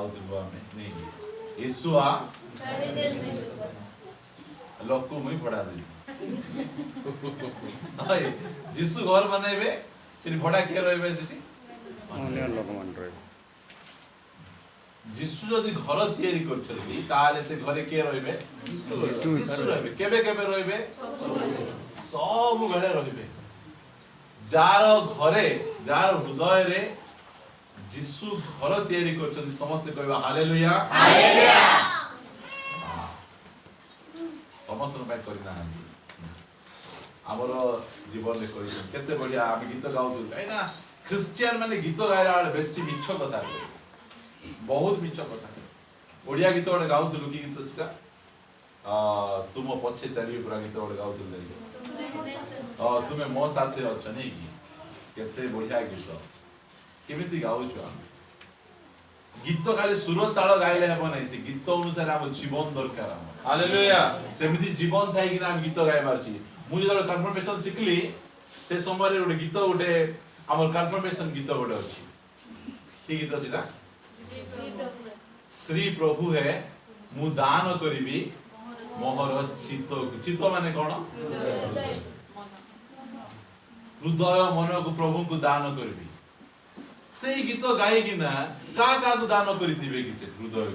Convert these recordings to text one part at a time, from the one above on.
गाउथिलु आमे नहीं यीशुआ लोक को मुई भड़ा देली हाय जिसु घर बनेबे से भड़ा के रहबे सेठी अन्य लोक मन रहे जिसु जदि घर तैयारी करछथि ताले से घरे के रहबे जिसु रहबे केबे केबे रहबे सब बेले रहबे जार घरे जार हृदय रे जिसु घर तैयारी करछथि समस्त कहबा हालेलुया हालेलुया समस्त पे करना हमर जीवन में करी केते बढ़िया हम गीत गाउछु काइना क्रिश्चियन माने गीत गाइला बेसी मिछ कथा बहुत मिछ कथा ओडिया गीत गोटे गाउथलु कि गीत सेटा तुम पछे चली पूरा गीत गोटे गाउथलु तुमे मो साथे अछ नै कि केते बढ़िया गीत केमिति गाउछु हम गीत खाली सुर ताल गाइले हेबो नै से गीत अनुसार हम जीवन दरकार हम हालेलुया सेमिति जीवन थाई कि हम गीत गाइबार छी मु जदि कन्फर्मेशन सिखली से समय रे गोटे गीत गोटे हमर कन्फर्मेशन गीत गोटे अछि की गीत छिला श्री प्रभु है मु दान करिबी मोहर चित्त चित्त माने कोन हृदय मन को प्रभु को दान करिबी से गीत गाई कि ना का को दान करिथिबे कि से हृदय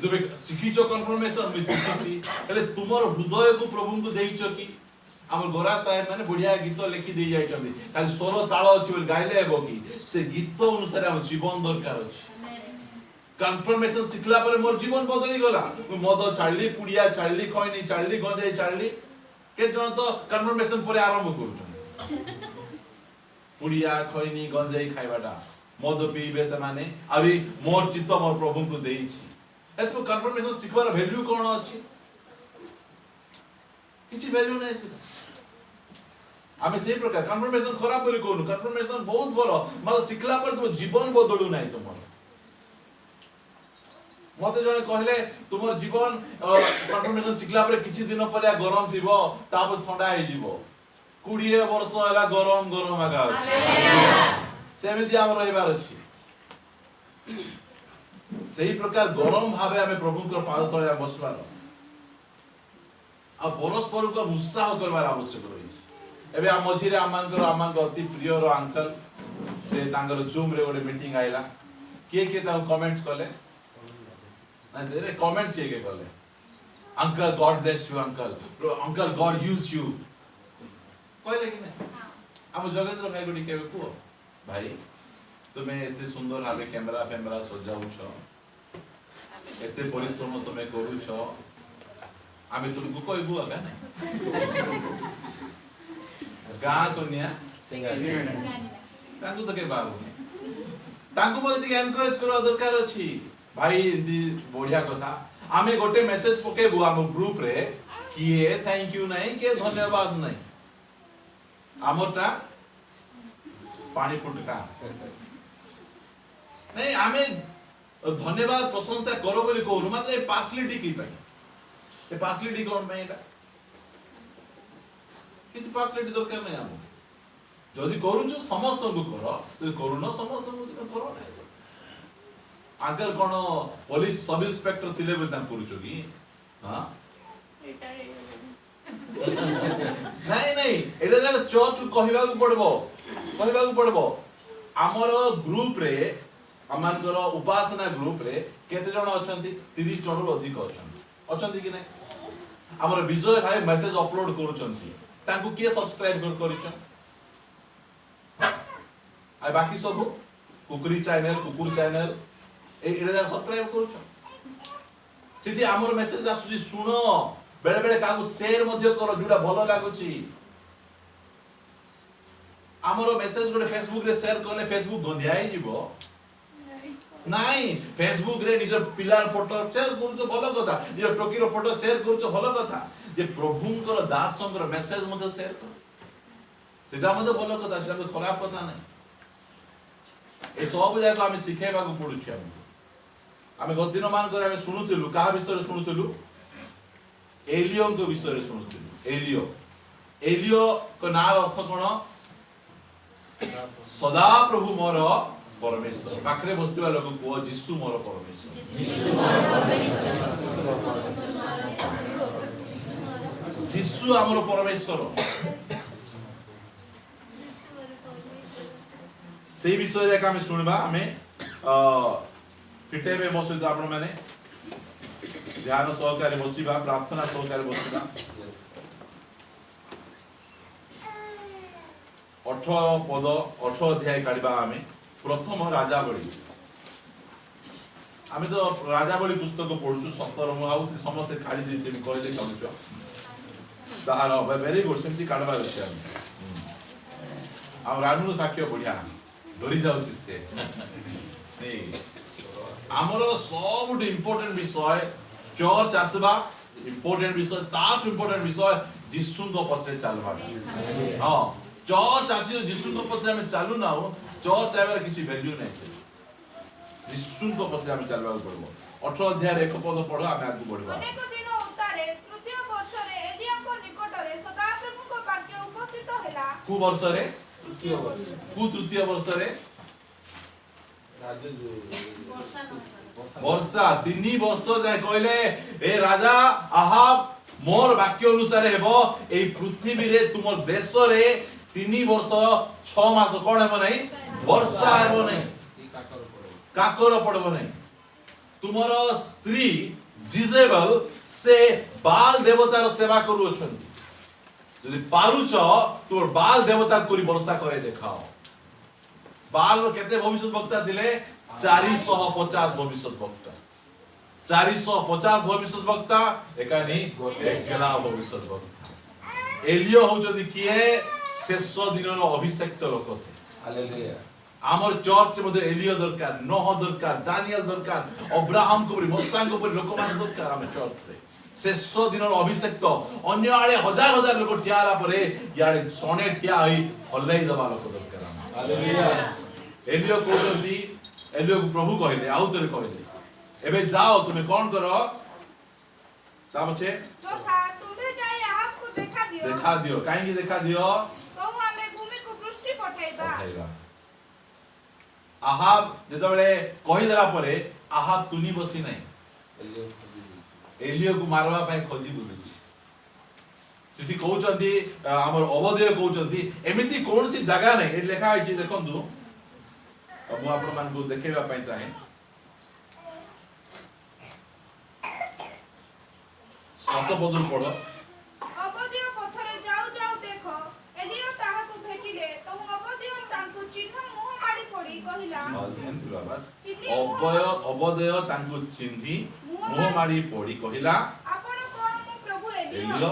जबे सिखिचो कन्फर्मेशन में सिखिची हेले तुमर हृदय को प्रभु को देइचो कि हमर गोरा साहेब माने बढ़िया गीत लिखि दे जाय छथि खाली स्वर ताल अछि बोल गाइले हेबो कि से गीत अनुसार हम जीवन दरकार अछि कन्फर्मेशन सिखला पर मोर जीवन बदली गला मद छाड़ली पुड़िया छाड़ली खैनी छाड़ली गंजाई छाड़ली के जन तो कन्फर्मेशन पर आरंभ करूछन पुड़िया खैनी गंजाई खाइबाटा मद पीबे से माने अरे मोर चित्त मोर प्रभु को देइछि एतो कन्फर्मेशन सिखवार वैल्यू कोन अछि किछि वैल्यू नै से आमे से प्रकार कन्फर्मेशन खराब बोली कोन कन्फर्मेशन बहुत बड़ मतलब सिखला पर तुम जीवन बदलू नै तुमर मते जने कहले तुमर जीवन कन्फर्मेशन सिखला पर किछि दिन पर गरम थिबो तापर ठंडा हे जिवो 20 वर्ष होला गरम गरम आगा हालेलुया सेमिति हम रहिबार अछि सही प्रकार गरम भावे हमें प्रभु को पाद तले बसबार आ परस्पर को उत्साह करबार आवश्यक रही एबे आ मझिरे आमानकर अति प्रिय रो अंकल से तांगर जूम रे गोटे मीटिंग आइला के ता कमेंट्स कले ना देरे कमेंट के कले uncle God bless you uncle God use you कहले कि ना हम जोगेंद्र भाई गोटी केबे को भाई तुम्हें एते सुंदर भावे कैमरा फेमरा सजाउछ एते परिश्रम तुम्हें करूछ आमे तुमको कहबो आगा नै गाँ कन्या तांको तो के बाबू तांको मते टिके एनकरेज करवा दरकार अछि भाई एंती बढ़िया कथा आमे गोटे मेसेज पकेबो हम ग्रुप रे किए थैंक यू नै के धन्यवाद नै आमरटा पानी फुटका नहीं आमे धन्यवाद प्रशंसा करो बोली कहू मात्र ए पार्सलिटी की पाई ए पार्सलिटी कोन में एटा किति पार्सलिटी दरकार नै हम जदी करू छु समस्त को करो तो करू न समस्त को करो नै अंकल कोन पुलिस सब इंस्पेक्टर थिले बोल तां करू छु की हां नहीं नहीं एटा जाक चर्च कहिबा को पड़बो हमर ग्रुप रे अमानकर उपासना ग्रुप रे केते जण अछंती 30 जण रो अधिक अछंती कि नै हमर विजय भाई मेसेज अपलोड करूछंती तांको के सब्सक्राइब करिछ आ बाकी सब कुकुरी चैनल कुकुर चैनल एटा सब्सक्राइब करूछ सिटी हमर मेसेज आसुची सुनो बेले बेले कागु शेयर मध्य करो जुडा भलो लागुची हमर मेसेज गोटे फेसबुक रे शेयर करले फेसबुक गंधियाई जीवो नाही फेसबुक रे निजर पिलार फोटो शेयर करूछ भलो कथा निजर टोकी रो फोटो शेयर करूछ भलो कथा जे प्रभुंकर दासंकर मेसेज मते शेयर कर सेटा मते भलो कथा सेटा खराब कथा नै ए सब जाको आमे सिखेबा को पडुछ आमे गदिन मान करे आमे सुनुथिलु का विषय सुनुथिलु एलियो को विषय सुनुथिलु एलियो को नाम अर्थ कोन सदा प्रभु मोर परमेश्वर पाखरे बसुवा लोक को जीसु मोर परमेश्वर जीसु आमर परमेश्वर से विषय जाक आम शुणवा आम फिटेबे मो सहित आपण मैंने ध्यान सहकारे बसिबा प्रार्थना सहकारे बसिबा 18 पद 18 अध्याय काढिबा आम प्रथम राजावली आम तो राजावली पुस्तक पढ़ुछु 17 मु आउ समस्त काढी देते मी कहले कहूछु तार वेरी गुड सेमती काढबा अछि आ रानू साक्ष्य बढ़िया डरी जाउछि से नहीं आमर सब इम्पोर्टेंट विषय चर्च आसबा इम्पोर्टेंट विषय ताठ इम्पोर्टेंट विषय जीसु को पछरे चलबा हां चर्च आछि जीसु को पछरे हम चालू ना हो चर्च आइबार किछि वैल्यू नै छै जीसु को पछरे हम चलबा पड़बो 18 अध्याय 1 पद पढो हम आगु बढ़बा अनेक दिन उतारे तृतीय वर्ष रे एलियाको निकट रे सदाप्रभु को वाक्य उपस्थित हैला कु वर्ष रे तृतीय वर्ष रे वर्षा 3 वर्ष जाय कहले ए राजा आहाब मोर वाक्य अनुसार हेबो ए पृथ्वी रे तुमर देश रे 3 वर्ष 6 मास कोन हेबो नै वर्षा हेबो नै काकर पड़बो नै तुमर स्त्री जिजेबल से बाल देवतार सेवा करू अछंती यदि पारुच तुम बाल देवता करी वर्षा करे देखाओ बाल रो केते भविष्य वक्ता दिले 450 भविष्य वक्ता 450 भविष्य वक्ता एकानी एकला भविष्य वक्ता एलियो होचदी किए शेष दिन रो अभिषेक्त लोक से हालेलुया आमर चर्च मध्ये एलियो दरकार नोह दरकार दानियल दरकार अब्राहम को परि मूसा को परि लोक मान दरकार हम चर्च रे शेष दिन रो अभिषेक्त अन्य आले हजार हजार लोक ठियाला परे याडे सोने ठिया होई हल्लाई दबा लोक दरकार हालेलुया एलियो कोचंती एलियो प्रभु कहले आउतरे कहले एबे जाओ तुमे कोन करो ता पछे जोथा तुमरे जाय आहाब को देखा दियो काहे देखा दियो तो हमें भूमि को वृष्टि पठाइबा आहाब जेतबेले कहि देला परे आहाब तुनी बसी नाही एलियो को मारवा पय खोजी बुझी सिटी कहउचंती हमर अवदेय कहउचंती एमिति कोनसी जगह नै ए लेखा है जे देखंतु अब मु आपण मान को देखेबा पय चाहे सत बदल पड़ो अवदेय पथरे जाऊ जाऊ देखो एलियो ताहा को भेटिले तो अवदेय तांको चिन्ह मुह माडी पड़ी कहिला अवदेय तांको चिन्ही मुह माडी पड़ी कहिला आपण कोन मु प्रभु एलियो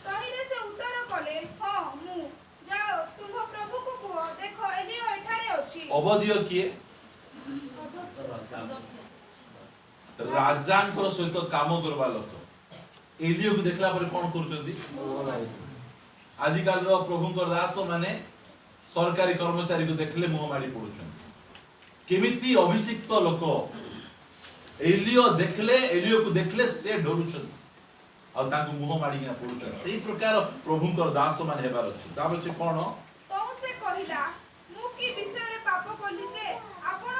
कहिले से उत्तर कले हां मु जाओ तुम प्रभु को को देखो एलियो एठारे अछि अवदेय किए राजांकर सहित काम करबा लोक एलियो को देखला पर कोन करचंदी आजिकाल रो प्रभुंकर दास माने सरकारी कर्मचारी को देखले मुह माडी पडुछन केमिति अभिषिक्त लोक एलियो को देखले से डरुछन आ ताको मुह माडी ना पडुछन सेही प्रकार प्रभुंकर दास माने हेबार अछि ताबे से कोन तो से कहिला मु की विषय रे पाप कली जे आपण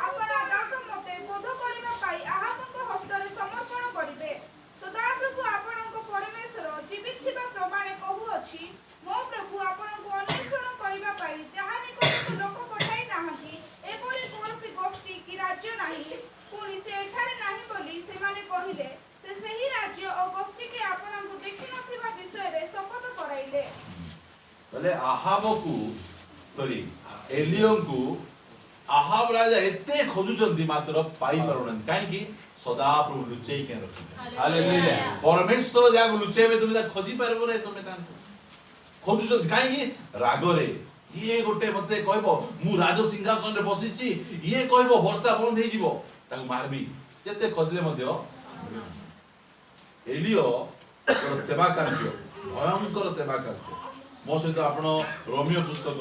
आपण दास मते बोध करिबा पाई आहाबंक हस्तरे समर्पण करिवे सदा प्रभु आपणक परमेश्वर जीवित थिबा प्रमाणे कहू अछि मो प्रभु आपणक अन्वेषण करिबा पाई जहा निकट लोक पठाई नाहि एपरि कोनसी गोष्ठी की राज्य नाही पुनी से एठारे नाही बोली से माने कहिले से सही राज्य और गोष्ठी के आपणक देखि नथिबा विषय रे शपथ कराइले तले आहाब को सॉरी एलियो को आहाब राजा एते खोजुचंती मात्र पाई पारुनन काहे की सदा प्रभु लुचेई के रखि हालेलुया परमेश्वर जाग लुचेबे तुमे खोजी परबो रे तुमे तान खोजुचंती काहे की रागरे ये गोटे मते कहबो मु राज सिंहासन रे बसिची ये कहबो वर्षा बंद हे जीवो ताको मारबी जते खोजले मध्य एलियो सेवा कार्य भयंकर सेवा कार्य मो सहित आपण रोमियो पुस्तक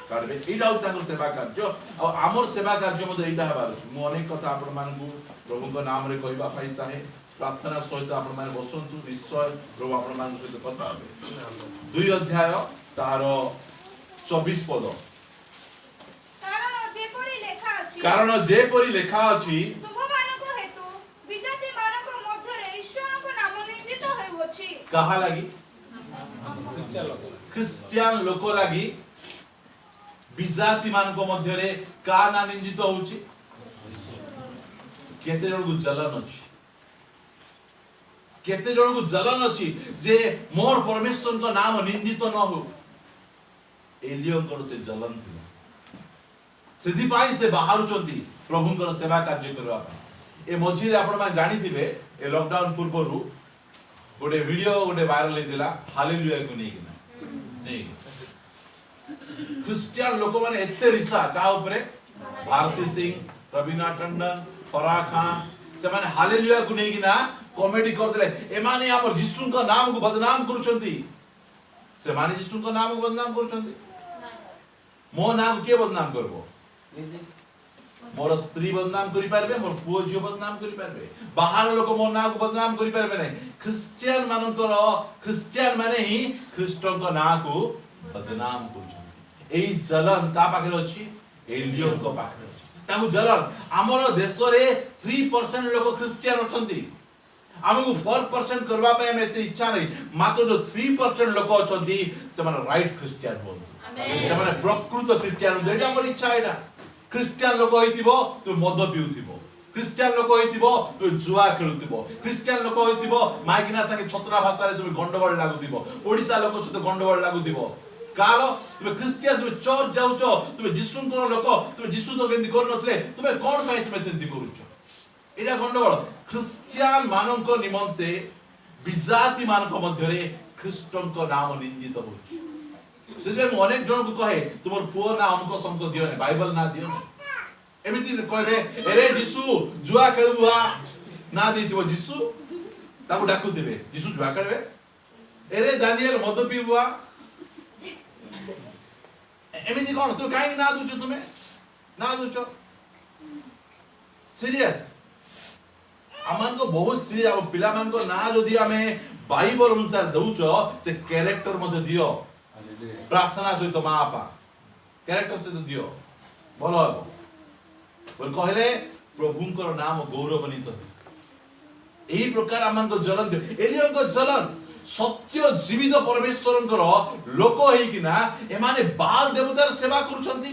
काढबे एटा तांकर सेवा कार्य आ हमर सेवा कार्य मते एटा हबार मु अनेक कथा आपण मानकु प्रभुଙ୍କ नाम रे कहबा पाई चाहे प्रार्थना सहित आपण माने बसंतु निश्चय प्रभु आपण मान सहित कथा हेबे 2 अध्याय तार 24 पद कारण जे करिले कारण जेपरि लेखा अछि ତୁମମାନଙ୍କ ହେତୁ ବିଜାତିମାନଙ୍କ ମଧ୍ୟରେ ଈଶ୍ୱରଙ୍କ ନାମ ନିନ୍ଦିତ ହେଉଅଛି। कहा लगी ख्रिस्टियन लोक लगी विजाति मान को मध्य रे का ना निंदित होउची केते जण को जलन अछि केते जण को जलन अछि जे मोर परमेश्वर को नाम निंदित न हो एलियो को से जलन थिला सेदि पाई से बाहर चंती प्रभु को सेवा कार्य करबा ए मझी रे आपण मान जानि थिबे ए लॉकडाउन पूर्व रु गोटे वीडियो गोटे वायरल हेतिला हालेलुया को नहीं क्रिश्चियन लोक माने एते रिसा का ऊपर भारती सिंह रविना टंडन फराह खान से माने हालेलुया को नहीं ना कॉमेडी कर देले ए माने हमर यीशु का नाम को बदनाम करूछंती से माने यीशु का नाम को बदनाम करूछंती मो नाम के बदनाम करबो मोर स्त्री बदनाम करि पारबे मोर पुओ जियो बदनाम करि पारबे बाहर लोक मोर नाम को बदनाम करि पारबे नै क्रिश्चियन मानकर क्रिश्चियन माने ही ख्रीष्टन को नाम को बदनाम करूछंती एई जलन का पाखरे अछि एलियो को पाखरे अछि ताकू जलन हमर देश रे 3% लोक क्रिश्चियन अछंती हमकु 4% करबा पे हम एते इच्छा नै मात्र जो 3% लोक अछंती से माने राइट क्रिश्चियन होन से माने प्रकृत क्रिश्चियन जेटा हमर इच्छा एटा क्रिश्चियन लोक होइतिबो तू मद पिउतिबो क्रिश्चियन लोक होइतिबो तू जुआ खेलुतिबो क्रिश्चियन लोक होइतिबो माइकिना संगे छतरा भाषा रे तुम गंडगोल लागुतिबो ओडिसा लोक सहित गंडगोल लागुतिबो कार तुम क्रिश्चियन तुम चर्च जाउचो तुम यीशु को लोक तुम यीशु तो केंदी कर नथले तुम कोन पाई तुम सेंती करूचो एटा गंडगोल क्रिश्चियन मानन को निमंते विजाति मान को मध्य रे ख्रीष्टन को नाम निंदित होची से मैं अनेक जन को कहे तुमर पुओ ना हमको संको दियो ने बाइबल ना दियो एमिति कहबे एरे यीशु जुआ खेलबुआ ना दिथिबो यीशु ताको डाकुतिबे यीशु जुआ खेलबे एरे दानिएल मद पीबुआ एमिति कोन तू काई ना दुचो तुमे ना दुचो सीरियस अमन को बहुत सीरियस अब पिला मान को ना जदी हमें बाइबल अनुसार दउचो से कैरेक्टर मते दियो प्रार्थना सहित मां आपा कैरेक्टर से दियो भलो हबो बोल कहले प्रभुंकर नाम गौरवान्वित एही प्रकार अमन को जलन दियो एलियो को जलन सत्य जीवित परमेश्वरंकर लोक हेई किना ए माने बाल देवतार सेवा करूछंती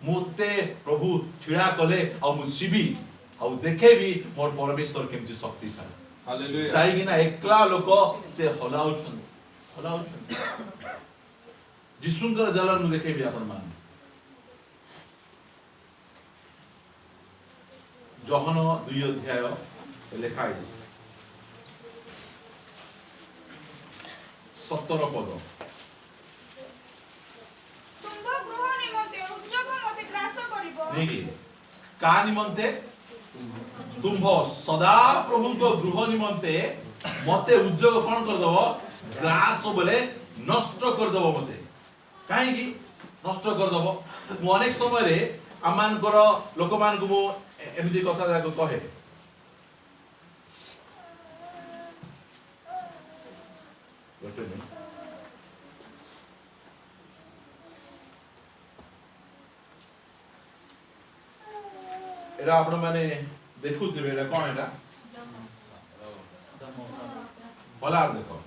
मुते प्रभु छिड़ा कले आ मु जीवी आ देखेबी मोर परमेश्वर केमति शक्तिशाली हालेलुया जाई किना एकला लोक से हलाउछंती यीशुंकर जलन मु देखेबी आपण मान जोहन 2 अध्याय लेखा है 17 पद तुंभ गृह निमंते उद्योग मते ग्रास करिवो नहीं कि का निमंते तुंभ सदा प्रभु को गृह निमंते मते उद्योग कोन कर दबो ग्रास बोले नष्ट कर दबो मते काहे कि नष्ट कर दबो मु अनेक समय रे अमान कर लोक मान को मु एमिति कथा जाको कहे एरा आपण माने देखुथिबे एरा कोन एरा भला देखो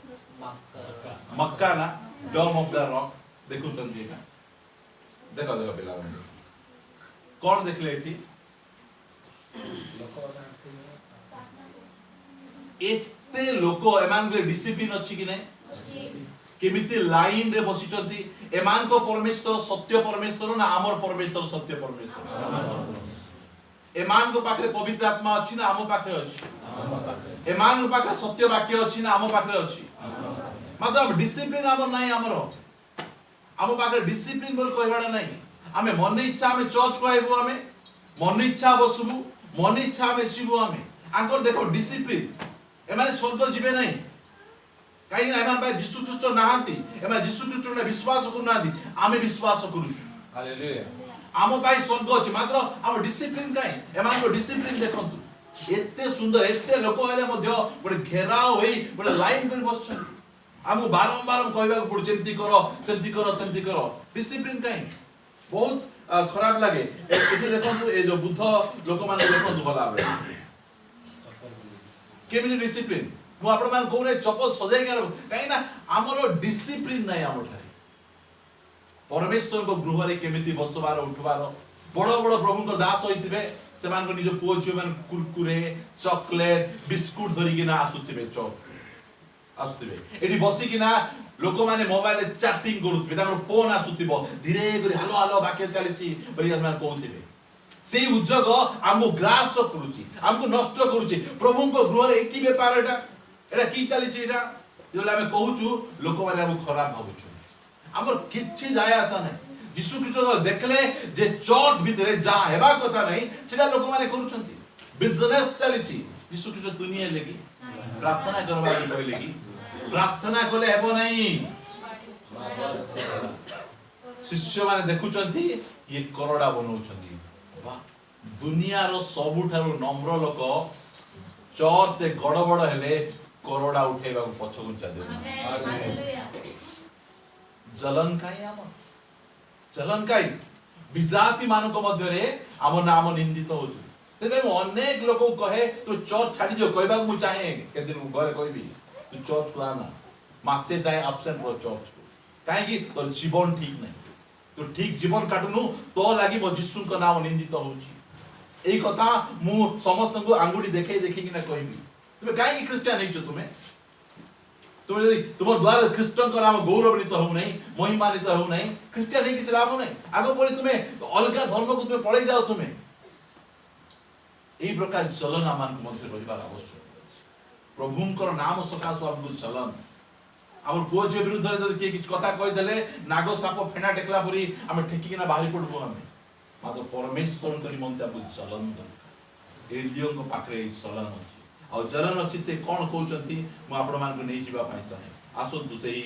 मक्का ना डोम ऑफ द रॉक देखुछंती ना देखो देखो पिला कोन देखले एठी एते लोक एमान के डिसिप्लिन अछि कि नै केमिति लाइन रे बसिचंती एमान को परमेश्वर सत्य परमेश्वर ना हमर परमेश्वर सत्य परमेश्वर एमान को पाखरे पवित्र आत्मा अछि ना हम पाखरे अछि एमान को पाखरे सत्य वाक्य अछि ना हम पाखरे अछि मतलब डिसिप्लिन हमर नै हम पाखरे डिसिप्लिन बोल कहबाडा नै हमें मन इच्छा हमें चर्च को आइबो हमें मन इच्छा बसबु मन इच्छा हमें सिबु हमें आंकर देखो डिसिप्लिन एमाने स्वर्ग जीवे नै काई ना एमान भाई यीशु ख्रीष्ट नाहंती एमान यीशु ख्रीष्ट ने विश्वास करू नाहंती आमे विश्वास करू हालेलुया आम भाई स्वर्ग अछि मात्र हम डिसिप्लिन काई एमान को डिसिप्लिन देखंतु एते सुंदर एते लोक हेले मध्य बडे घेराव होई बडे लाइन कर बसछन हम बारंबार कहबा को पड़ जेंती करो सेंती करो डिसिप्लिन काई बहुत खराब लगे एठी देखंतु ए जो बुद्ध लोक मान देखंतु भला भाबे केमिति डिसिप्लिन मु आपण मान कोरे चप्पल सजाई के काई ना हमरो डिसिप्लिन नै हमर ठारे परमेश्वर को गृह रे केमिति बसबार उठबार बड़ बड़ प्रभु को दास होइतिबे से मान को निज पुओ झियो मान कुरकुरे चॉकलेट बिस्कुट धरि के ना आसुतिबे चौक आसुतिबे एठी बसी कि ना लोक माने मोबाइल चैटिंग करूतिबे तार फोन आसुतिबो धीरे करी हालो हालो बाके चलीची बरी मान कहउतिबे सेई उद्योग हमको ग्रास करूची हमको नष्ट करूची प्रभु को गृह रे की व्यापार एटा की चलीची एटा जेला हम कहूचू लोक माने हम खराब भाबुछु हमर किछि जाय आसा नै यीशु ख्रीष्ट देखले जे चर्च भितरे जा हेबा कथा नै सेटा लोक माने करूछंती बिजनेस चलीची यीशु ख्रीष्ट दुनिया लेगी प्रार्थना करबा कहले की प्रार्थना कले हेबो नै शिष्य माने देखुछंती ये करोड़ा बनौछंती दुनिया रो सबुठारो नम्र लोक चर्च गड़बड़ हेले करोड़ा उठेबा को पछ गुंचा दे जलन काई हम जलन काई विजाति मान को मध्य रे हम नाम निंदित हो तेबे अनेक लोक कहे तू चर्च छाडी जो कहबा को चाहे के दिन घरे कहबी तू चर्च को आना मासे जाए एब्सेंट रो चर्च को काहे कि तोर जीवन ठीक नै तो ठीक जीवन काटुनु तो लागि मो यीशु को नाम निंदित होची एई कथा मु समस्त को आंगुडी देखै देखि कि ना कहबी तुमे काहे कि क्रिश्चियन हेचो तुमे यदि तुमर द्वारा ख्रीष्टन को नाम गौरवान्वित हो नहीं महिमान्वित हो नहीं क्रिश्चियन हे कि लाभ नहीं आगो परे तुमे अलगा धर्म को तुमे पळै जाओ तुमे एई प्रकार चलन मान को मध्य रहिबार आवश्यक प्रभुंकर नाम सकाश हमको चलन हमर पुओ जे विरुद्ध जदि के किछ कथा कहि देले नाग साप फेना टेकला परी हम ठेकी किना बाहरी पडबो हम मातो परमेश्वर करी मनते अब चलन एलियो को पाखरे चलन अछि आ चलन अछि से कोन कहउचंती मु आपण मान को नै जीवा पाई चाहे आसंतु सेही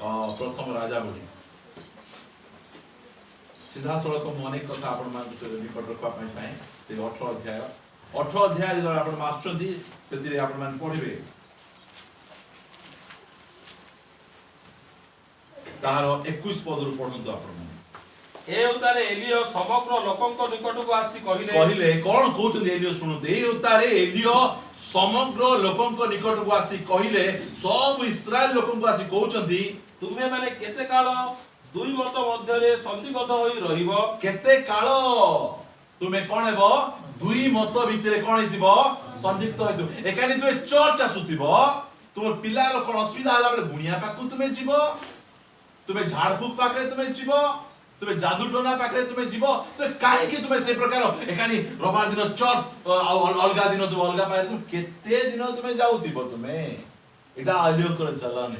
प्रथम राजा बढी सीधा सड़क मु अनेक कथा आपण मान को निकट रखवा पाई चाहे से 18 अध्याय जो आपण मास्टरती सेतिरे आपण मान पढिबे तार 21 पद रु पढंतु आपण ए उतारे एलियो समग्र लोकंक निकट को आसी कहिले कोन कहउचंती एलियो सुनते ए उतारे एलियो समग्र लोकंक निकट को आसी कहिले सब इस्राएल लोकंक आसी कहउचंती तुमे माने केते काल दुई मत मध्य रे संदिग्ध होई रहिबो केते काल तुमे कोन हेबो दुई मत भितरे कोन हितिबो संदिग्ध होइतो एकानी तुमे चर्च आसुतिबो तुम पिला रो कोन असुविधा होला बले गुनिया पाकु तुमे जीवो तुमे झाड़फूक पाकरे तुमे जीवो तुमे जादू टोना पाकरे तुमे जीवो तो काहे कि तुमे से प्रकार एकानी रविवार दिन चर्च अलगा दिन तुम अलगा पाए तुम केते दिन तुमे जाउतिबो तुमे एटा अलियोकर चलन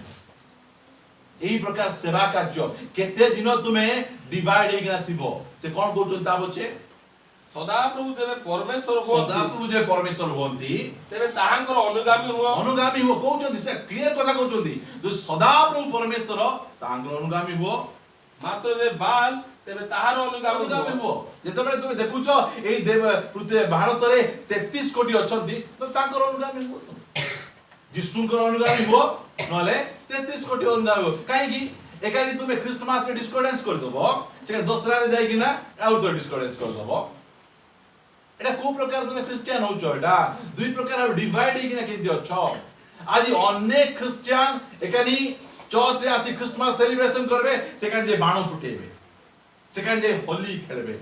एई प्रकार सेवा कार्य केते दिन तुमे डिवाइड हेगिना थिबो से कोन कहउछन ताबोचे सदा प्रभु जेबे परमेश्वर हो सदा प्रभु जे परमेश्वर होंती तेबे ताहांकर अनुगामी हो कहउछन से क्लियर कथा कहउछन जो सदा प्रभु परमेश्वर ताहांकर अनुगामी हो मात्र जे बाल तेबे ताहार अनुगामी हो जेतबे तुमे देखुछो एई देव पृथ्वी भारत रे 33 कोटी अछंती तो तांकर अनुगामी हो यीशुकर अनुगामी हो नले 33 कोटी अनुगामी हो काहे कि एकानी तुमे क्रिसमस रे डिस्कोर्डेंस कर दबो से दसरा रे जाई कि ना आउट तो डिस्कोर्डेंस कर दबो एटा को प्रकार तुमे क्रिश्चियन होचो एटा दुई प्रकार डिवाइड कि ना केति अछो आज अनेक क्रिश्चियन एकानी चर्च रे आसी क्रिसमस सेलिब्रेशन करबे सेकान जे बाण फुटेबे सेकान जे होली खेलबे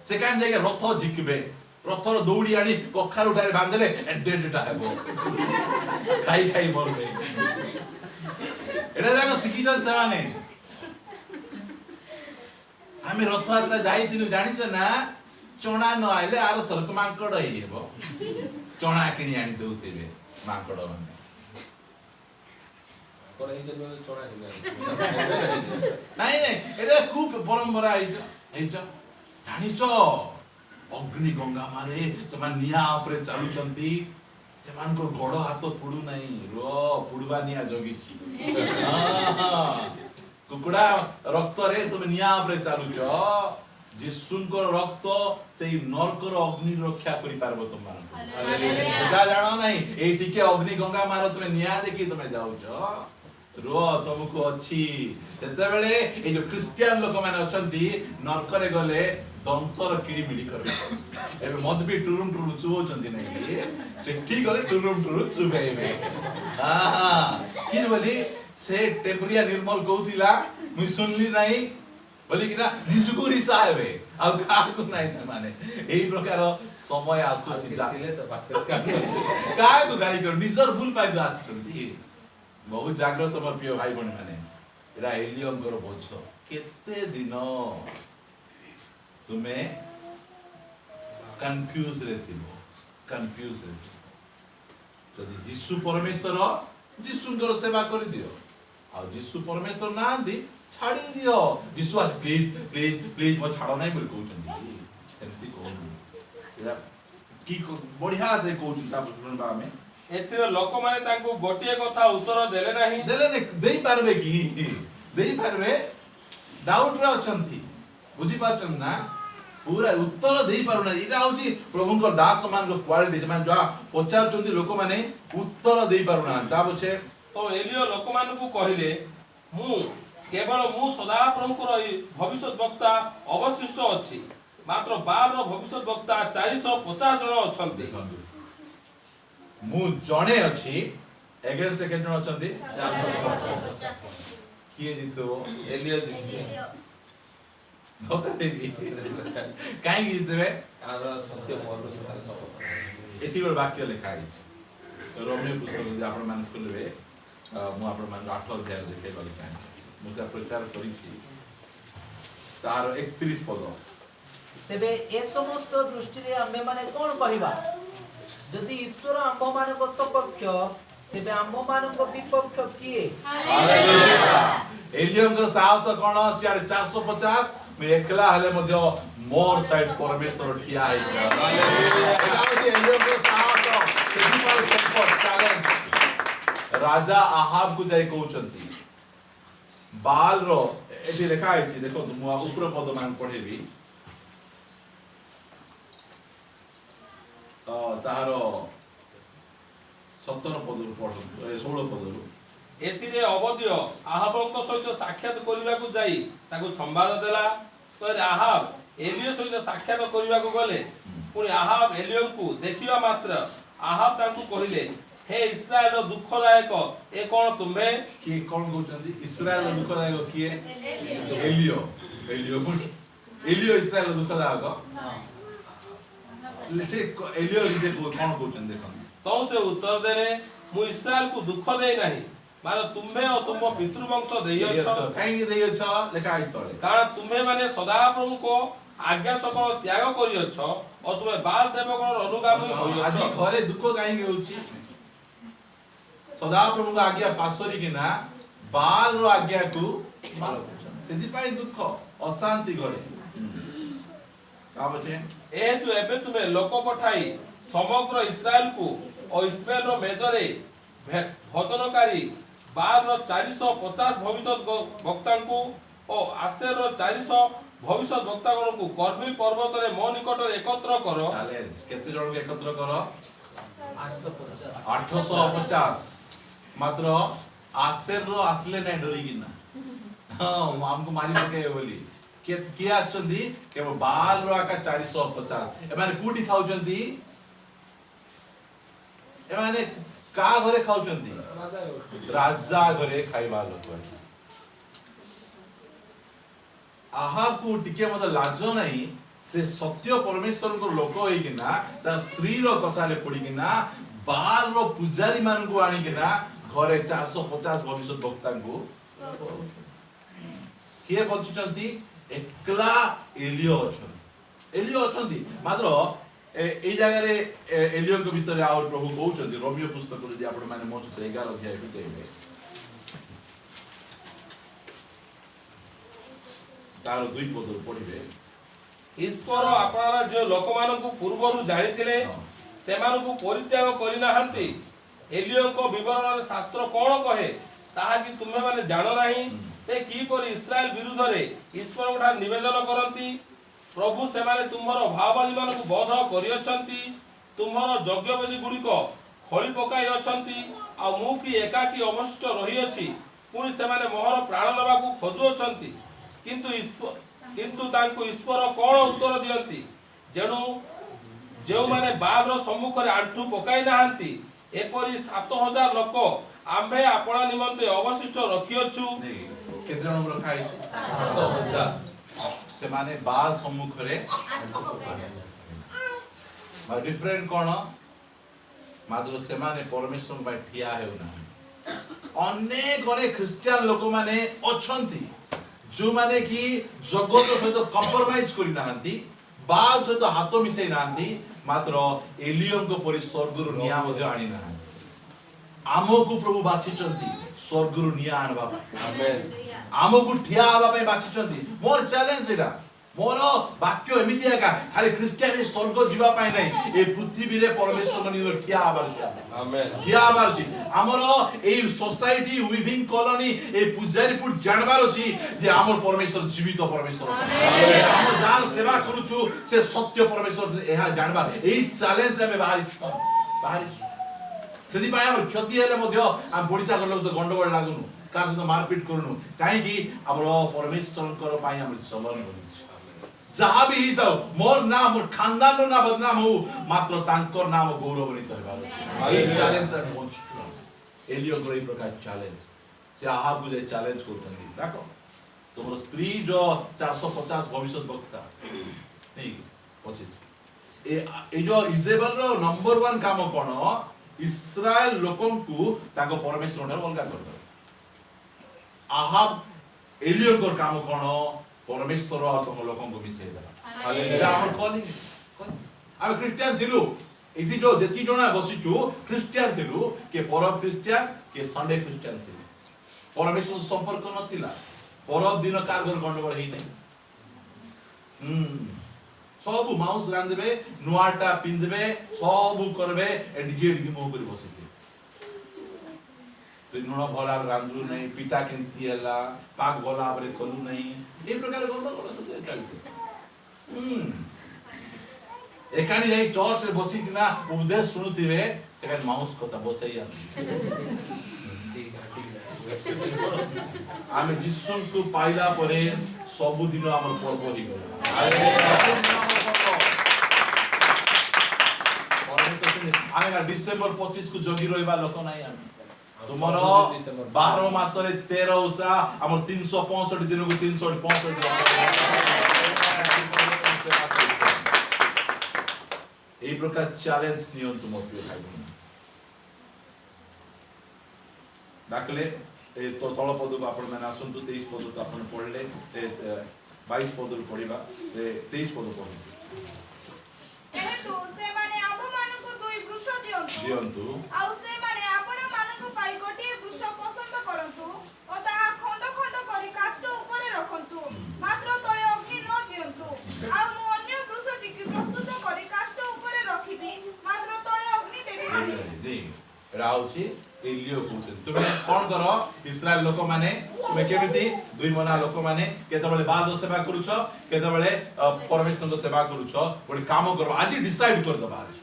सेकान जे रथ झिकबे रथर दौड़ी आनी कखार उठारे बांधले डेडटा हेबो खाई खाई मरबे एटा जाको सिकिजन सवाने आमे रथ यात्रा जाईतिनु जानिछ ना चोणा न आइले आरो थरक मांकड़ हेबो चोणा किनी आनी दउतेबे मांकड़ माने नहीं एटा खूब परंपरा आइछ जानिछ अग्नि गंगा मारे समान निया ऊपर चालुचंती समान को गोड़ हाथ पुडू नहीं रो पुडवा निया जगीची कुकुड़ा रक्त रे तुम निया ऊपर चालुच जिसुनको रक्त सेही नरकर अग्नि रक्षा करि पारबो तुम मान हालेलुया जानो नहीं ए टिके अग्नि गंगा मारो तुम निया देखि तुम जाउछ रो तुमको अछि सेते बेले ए जो क्रिश्चियन लोक माने अछंती नरक रे गले दंतर किड़ी मिड़ी करबे एबे मद भी टुरुम टुरु चुओचंती नहीं से ठीक गले टुरुम टुरु चुबेबे कि बोली से टेपरिया निर्मल कहूतिला मुई सुनली नहीं बोली कि ना निजुको रिसा हेबे आ काको नाही से माने एई प्रकार समय आसुची जा काको गाली कर निजर भूल पाइ आछंती बहुत जाग्रत मोर प्रिय भाई बहन माने एरा एलियनकर बोझ केते दिन तुम्हें कंफ्यूज रहती जदि जीशु परमेश्वर जीशुंकर सेवा कर दियो आ जीशु परमेश्वर ना दी छाड़ी दियो जीशु आज प्लीज प्लीज प्लीज मो छाड़ो नहीं बोल कहउछंती सेमती कहउनी एरा की बढ़िया दे कहउछंती ता सुनबा हमें एथिरे लोक माने तांको गोटिए कथा उत्तर देले नाही देई पारबे की देई पारबे डाउट रे अछंती बुझी पाछन ना पूरा उत्तर देई पारुना इटा होची प्रभुंकर दास मान को क्वालिटी जे मान जो पचारचंती लोक माने उत्तर देई पारुना ता पछे तो एलियो लोक मान को कहिले मु केवल मु सदा प्रभुकर भविष्य वक्ता अवशिष्ट अछि मात्र 12 भविष्य वक्ता 450 जन अछंती मु जणे अछि अगेंस्ट के जन अछंती 450 किए जितो एलियो जी धोता देबी काई जितबे सत्य मोर सुतार सब एठी गोर वाक्य लिखा है रोमियो पुस्तक जे आपण मान खुलबे मु आपण मान 8 अध्याय देखे गली काई मुझे प्रचार करी तार 31 पद तेबे ए समस्त दृष्टि रे आम्बे माने कोन कहिबा जदि ईश्वर आम्बो मानको सपक्ष तेबे आम्बो मानको विपक्ष किए हालेलुया एलियनकर साहस कोन सियार 450 मैं एकला हले मध्य मोर साइड परमेश्वर ठिया है हालेलुया एलियनकर साहस सेही पर सपोर्ट चैलेंज राजा आहाब को जाय कहउचंती बाल रो एठी लिखा है देखो मु ऊपर पद मान पढेबी तार 17 पद पढ 16 पद एथिरे अवधिय आहाबଙ୍କ ସହିତ ସାକ୍ଷାତ କରିବାକୁ ଯାଇ ତାକୁ ସମ୍ବାଦ ଦେଲା ତ ଆହାବ ଏଲିଓ ସହିତ ସାକ୍ଷାତ କରିବାକୁ ଗଲେ ପୁଣି ଆହାବ ଏଲିଓଙ୍କୁ ଦେଖିବା ମାତ୍ର ଆହାବ ତାଙ୍କୁ କହିଲେ हे इस्राएल दुखदायक ए कोन तुमे की कोन कहउचंती इस्राएल दुखदायक किए एलियो इस्राएल दुखदायक से एलियो जे कोन कहउचंती देखो तो से उत्तर देले मु इस्राएल को दुख दे नहीं माने तुम्हे और तुम पितृवंश देइछ काई देइछ लेखा आई तळे कारण तुम्हे माने सदा प्रभु को आज्ञा सकल त्याग करियछ और तुमे बाल देवगण अनुगामी होइछ आज घरे दुख काई होउची सदा प्रभु का आज्ञा पासरी कि ना बाल रो आज्ञा को सेदी पाई दुख अशांति घरे का बचे ए तू एबे तुमे लोक पठाई समग्र इस्राएल को और इस्राएल रो मेजरे भजनकारी बाल रो 450 भविष्य वक्ता को और आशेर रो 400 भविष्य वक्ता को कर्मी पर्वत रे मो निकट एकत्र करो चैलेंज केते जण के एकत्र करो 850 मात्र आशेर रो आसले नै डरी किना हां हमको मारी पके बोली के किए आछंती केवल बाल रो आका 450 ए माने कुटी खाउचंती ए माने का घरे खाउचंती राजा घरे खाइबा लोक आहा को टिके मत लाजो नहीं से सत्य परमेश्वर को लोक होई किना ता स्त्री रो कथा ले पड़ी किना बाल रो पुजारी मान को आनी किना घरे 450 भविष्य वक्ता को किए बचुचंती एकला एलियो अछंती मात्र ए जगह रे एलियो के विषय आ प्रभु कहउचंती रोमियो पुस्तक रे जे आपण माने मो 11 अध्याय बितेबे तार 2 पद पढिबे ईश्वर आपणारा जो लोक मानकु पूर्वरु जानिथिले सेमानकु परित्याग करिना हंती एलियो को विवरण रे शास्त्र कोन कहे ताहा कि तुमे माने जानो नाही से की परि इस्राएल विरुद्ध रे ईश्वर उठा निवेदन करंती प्रभु सेमाने तुमरो भाववादी मानकु बोध करियछंती तुमरो यज्ञवेदी गुडी को खळी पकाई अछंती आ मु की एकाकी अवशिष्ट रही अछि पुनी सेमाने मोहर प्राण लबाकु खोजु अछंती किंतु କିନ୍ତୁ ତାଙ୍କୁ ଈଶ୍ୱର କ'ଣ ଉତ୍ତର ଦିଅନ୍ତି? ଯେଣୁ ଯେଉଁମାନେ ବାଲର ସମ୍ମୁଖରେ ଆଣ୍ଠୁ ପକାଇ ନାହାନ୍ତି ଏପରି 7,000 ଲୋକ ଆମ୍ଭେ ଆପଣା ନିମନ୍ତେ ଅବଶିଷ୍ଟ ରଖିଅଛୁ। କେତେ ଜଣ ରଖା ହେଇଛି? 7,000। ସେମାନେ ବାଲ ସମ୍ମୁଖରେ ଡିଫରେଣ୍ଟ କ'ଣ? ମାତ୍ର ସେମାନେ ପରମେଶ୍ୱର ପାଇଁ ଠିଆ ହେଉନାହାନ୍ତି। ଅନେକ ଖ୍ରୀଷ୍ଟିଆନ ଲୋକମାନେ ଅଛନ୍ତି ଯେଉଁମାନେ କି ଜଗତ ସହିତ କମ୍ପ୍ରମାଇଜ କରିନାହାନ୍ତି, ବାଲ ସହିତ ହାତ ମିଶାଇ ନାହାନ୍ତି, ମାତ୍ର ଏଲିୟଙ୍କ ପରି ସ୍ୱର୍ଗରୁ ନିଆଁ ମଧ୍ୟ ଆଣିନାହାନ୍ତି। ଆମକୁ ପ୍ରଭୁ ବାଛିଛନ୍ତି ସ୍ୱର୍ଗରୁ ନିଆଁ ଆଣିବା ପାଇଁ, ଆମକୁ ଠିଆ ହେବା ପାଇଁ ବାଛିଛନ୍ତି। ମୋର ଚ୍ୟାଲେଞ୍ଜ ଏଇଟା, ମୋର ବାକ୍ୟ ଏମିତି ଏକା ଖାଲି ଖ୍ରୀଷ୍ଟିଆନ ସ୍ୱର୍ଗ ଯିବା ପାଇଁ ନାହିଁ, ଏ ପୃଥିବୀରେ ପରମେଶ୍ୱର ନିଜ ଠିଆ ହେବାର ଠିଆ ହେବାର ଅଛି। ଆମର ଏଇ ସୋସାଇଟି ୱିଭିଂ କଲୋନି ଏ ପୂଜାରୀପୁର ଜାଣିବାର ଅଛି ଯେ ଆମର ପରମେଶ୍ୱର ଜୀବିତ ପରମେଶ୍ୱର, ଆମର ଯାହାର ସେବା କରୁଛୁ ସେ ସତ୍ୟ ପରମେଶ୍ୱର, ଏହା ଜାଣିବା ଏଇ ଚ୍ୟାଲେଞ୍ଜ ଆମେ ବାହାରିଛୁ। ସେଥିପାଇଁ ଆମର କ୍ଷତି ହେଲେ ମଧ୍ୟ ଆମେ ପଡ଼ିଶା ଘର ଲୋକ ଗଣ୍ଡଗୋଳ ଲାଗୁନୁ, କାହା ସହିତ ମାରପିଟ କରୁନୁ, କାହିଁକି ଆମର ପରମେଶ୍ୱରଙ୍କର ପାଇଁ ଆମର ଚଲନ କରୁଛୁ। ଯାହା ବି ହେଇଯାଉ, ମୋର ନା ମୋର ଖାନଦାନର ନା ବଦନାମ ହଉ, ମାତ୍ର ତାଙ୍କର ନାମ ଗୌରବାନ୍ୱିତ ହେବାର ଅଛି। ଏଇ ଚ୍ୟାଲେଞ୍ଜ ଆମେ ବଞ୍ଚୁଛୁ। ଏଲିୟଙ୍କର ଏଇ ପ୍ରକାର ଚ୍ୟାଲେଞ୍ଜ, ସେ ଆହାବକୁ ଯାଇ ଚ୍ୟାଲେଞ୍ଜ କରୁଛନ୍ତି, ଦେଖ ତୁମର ସ୍ତ୍ରୀ ଯୋ 450 ଭବିଷ୍ୟତ ବକ୍ତା ନେଇ ବସିଛି। ଏ ଯୋ ଇଜେବେଲର ନମ୍ବର 1 କାମ କ'ଣ? ଇସ୍ରାଏଲ ଲୋକଙ୍କୁ ତାଙ୍କ ପରମେଶ୍ୱର ଠାରୁ ଅଲଗା କରିଦେବ। ଆହାବ ଏଲିୟଙ୍କର କାମ କ'ଣ? ପରମେଶ୍ୱର ତମ ଲୋକଙ୍କୁ ମିଶାଇ ଦେବା। ଆମର କଲି ଆମେ ଖ୍ରୀଷ୍ଟିଆନ ଥିଲୁ, ଏଠି ଯୋଉ ଯେତିକି ଜଣ ବସିଛୁ ଖ୍ରୀଷ୍ଟିଆନ ଥିଲୁ, କିଏ ପରବ ଖ୍ରୀଷ୍ଟିଆନ, କିଏ ସଣ୍ଡେ ଖ୍ରୀଷ୍ଟିଆନ ଥିଲୁ। ପରମେଶ୍ୱର ସମ୍ପର୍କ ନଥିଲା। ପରବ ଦିନ କାହାର ଘର ଗଣ୍ଡଗୋଳ ହେଇନାହିଁ। ସବୁ ମାଉସ ରାନ୍ଧିବେ, ନୂଆଟା ପିନ୍ଧିବେ, ସବୁ କରିବେ, ଏଡିକି ମୁହ କରି ବସିବେ। ଲୁଣ ଭଲ ରାନ୍ଧୁ ନାହିଁ, ପିତା କେମିତି ହେଲା, ପାକ ଭଲ ଭାବରେ କଲୁ ନାହିଁ, ଏ ପ୍ରକାର ଗଣ୍ଡଗୋଳ ଚାଲିଛି। ଏକାଣି ଯାଇ ଚର୍ଚ୍ଚରେ ବସିକିନା ଉପଦେଶ ଶୁଣୁଥିବେ, ସେখানে ମାଉସ କଥା ବସେଇ ଆମେ ଯୀଶୁଙ୍କୁ ପାଇଲା ପରେ ସବୁଦିନ ଆମର ପର୍ବ ହେଇଗଲା। ଆମେ ଡିସେମ୍ବର 25 କୁ ଜଗି ରହିବା ଲୋକ ନାହିଁ। ଆମେ ତୁମର 12 ମାସରେ 13 ଓଷା, ଆମର 365 ଦିନକୁ 365 ଦିନ এই প্রকার চ্যালেঞ্জ নিয়ন্তু ମୋ ପ୍ରିୟ ଭାଇ ଭଉଣୀ। ଡାକିଲେ ଏ ତଳ ପଦକୁ ଆପଣମାନେ ଆସନ୍ତୁ। 23 ପଦକୁ ଆପଣ ପଢିଲେ, 22 ପଦରୁ ପଢିବା, 23 ପଦ ପଢନ୍ତୁ। ଯେହେତୁ ସେମାନେ ଆମ୍ଭମାନଙ୍କୁ 2 ବୃକ୍ଷ ଦିଅନ୍ତୁ, ଆଉ ସେମାନେ ଆପଣମାନଙ୍କ ପାଇଁ ଗୋଟିଏ ବୃକ୍ଷ ପସନ୍ଦ କରନ୍ତୁ ଓ ତାହା ଖଣ୍ଡ ଖଣ୍ଡ କରି କାଷ୍ଠ ଉପରେ ରଖନ୍ତୁ, ମାତ୍ର ତଳେ ଅଗ୍ନି ନ ଦିଅନ୍ତୁ। ଆଉ ମୁଁ ଅନ୍ୟ ବୃକ୍ଷଟିକୁ ପ୍ରସ୍ତୁତ କରି କାଷ୍ଠ ଉପରେ ରଖିବି, ମାତ୍ର ତଳେ ଅଗ୍ନି ଦେବି ନାହିଁ। ଏଟା ହଉଛି ଏଲିଓ କହୁଛନ୍ତି। ତୁମେ କଣ କର ଇସ୍ରାଏଲ ଲୋକମାନେ, ତୁମେ କେମିତି 2 ମନା ଲୋକମାନେ କେତେବେଳେ ବାଦ ସେବା କରୁଛ, କେତେବେଳେ ପରମେଶ୍ୱରଙ୍କ ସେବା କରୁଛ, ଗୋଟେ କାମ କର, ଆଜି ଡିସାଇଡ କରିଦବା। ଆଜି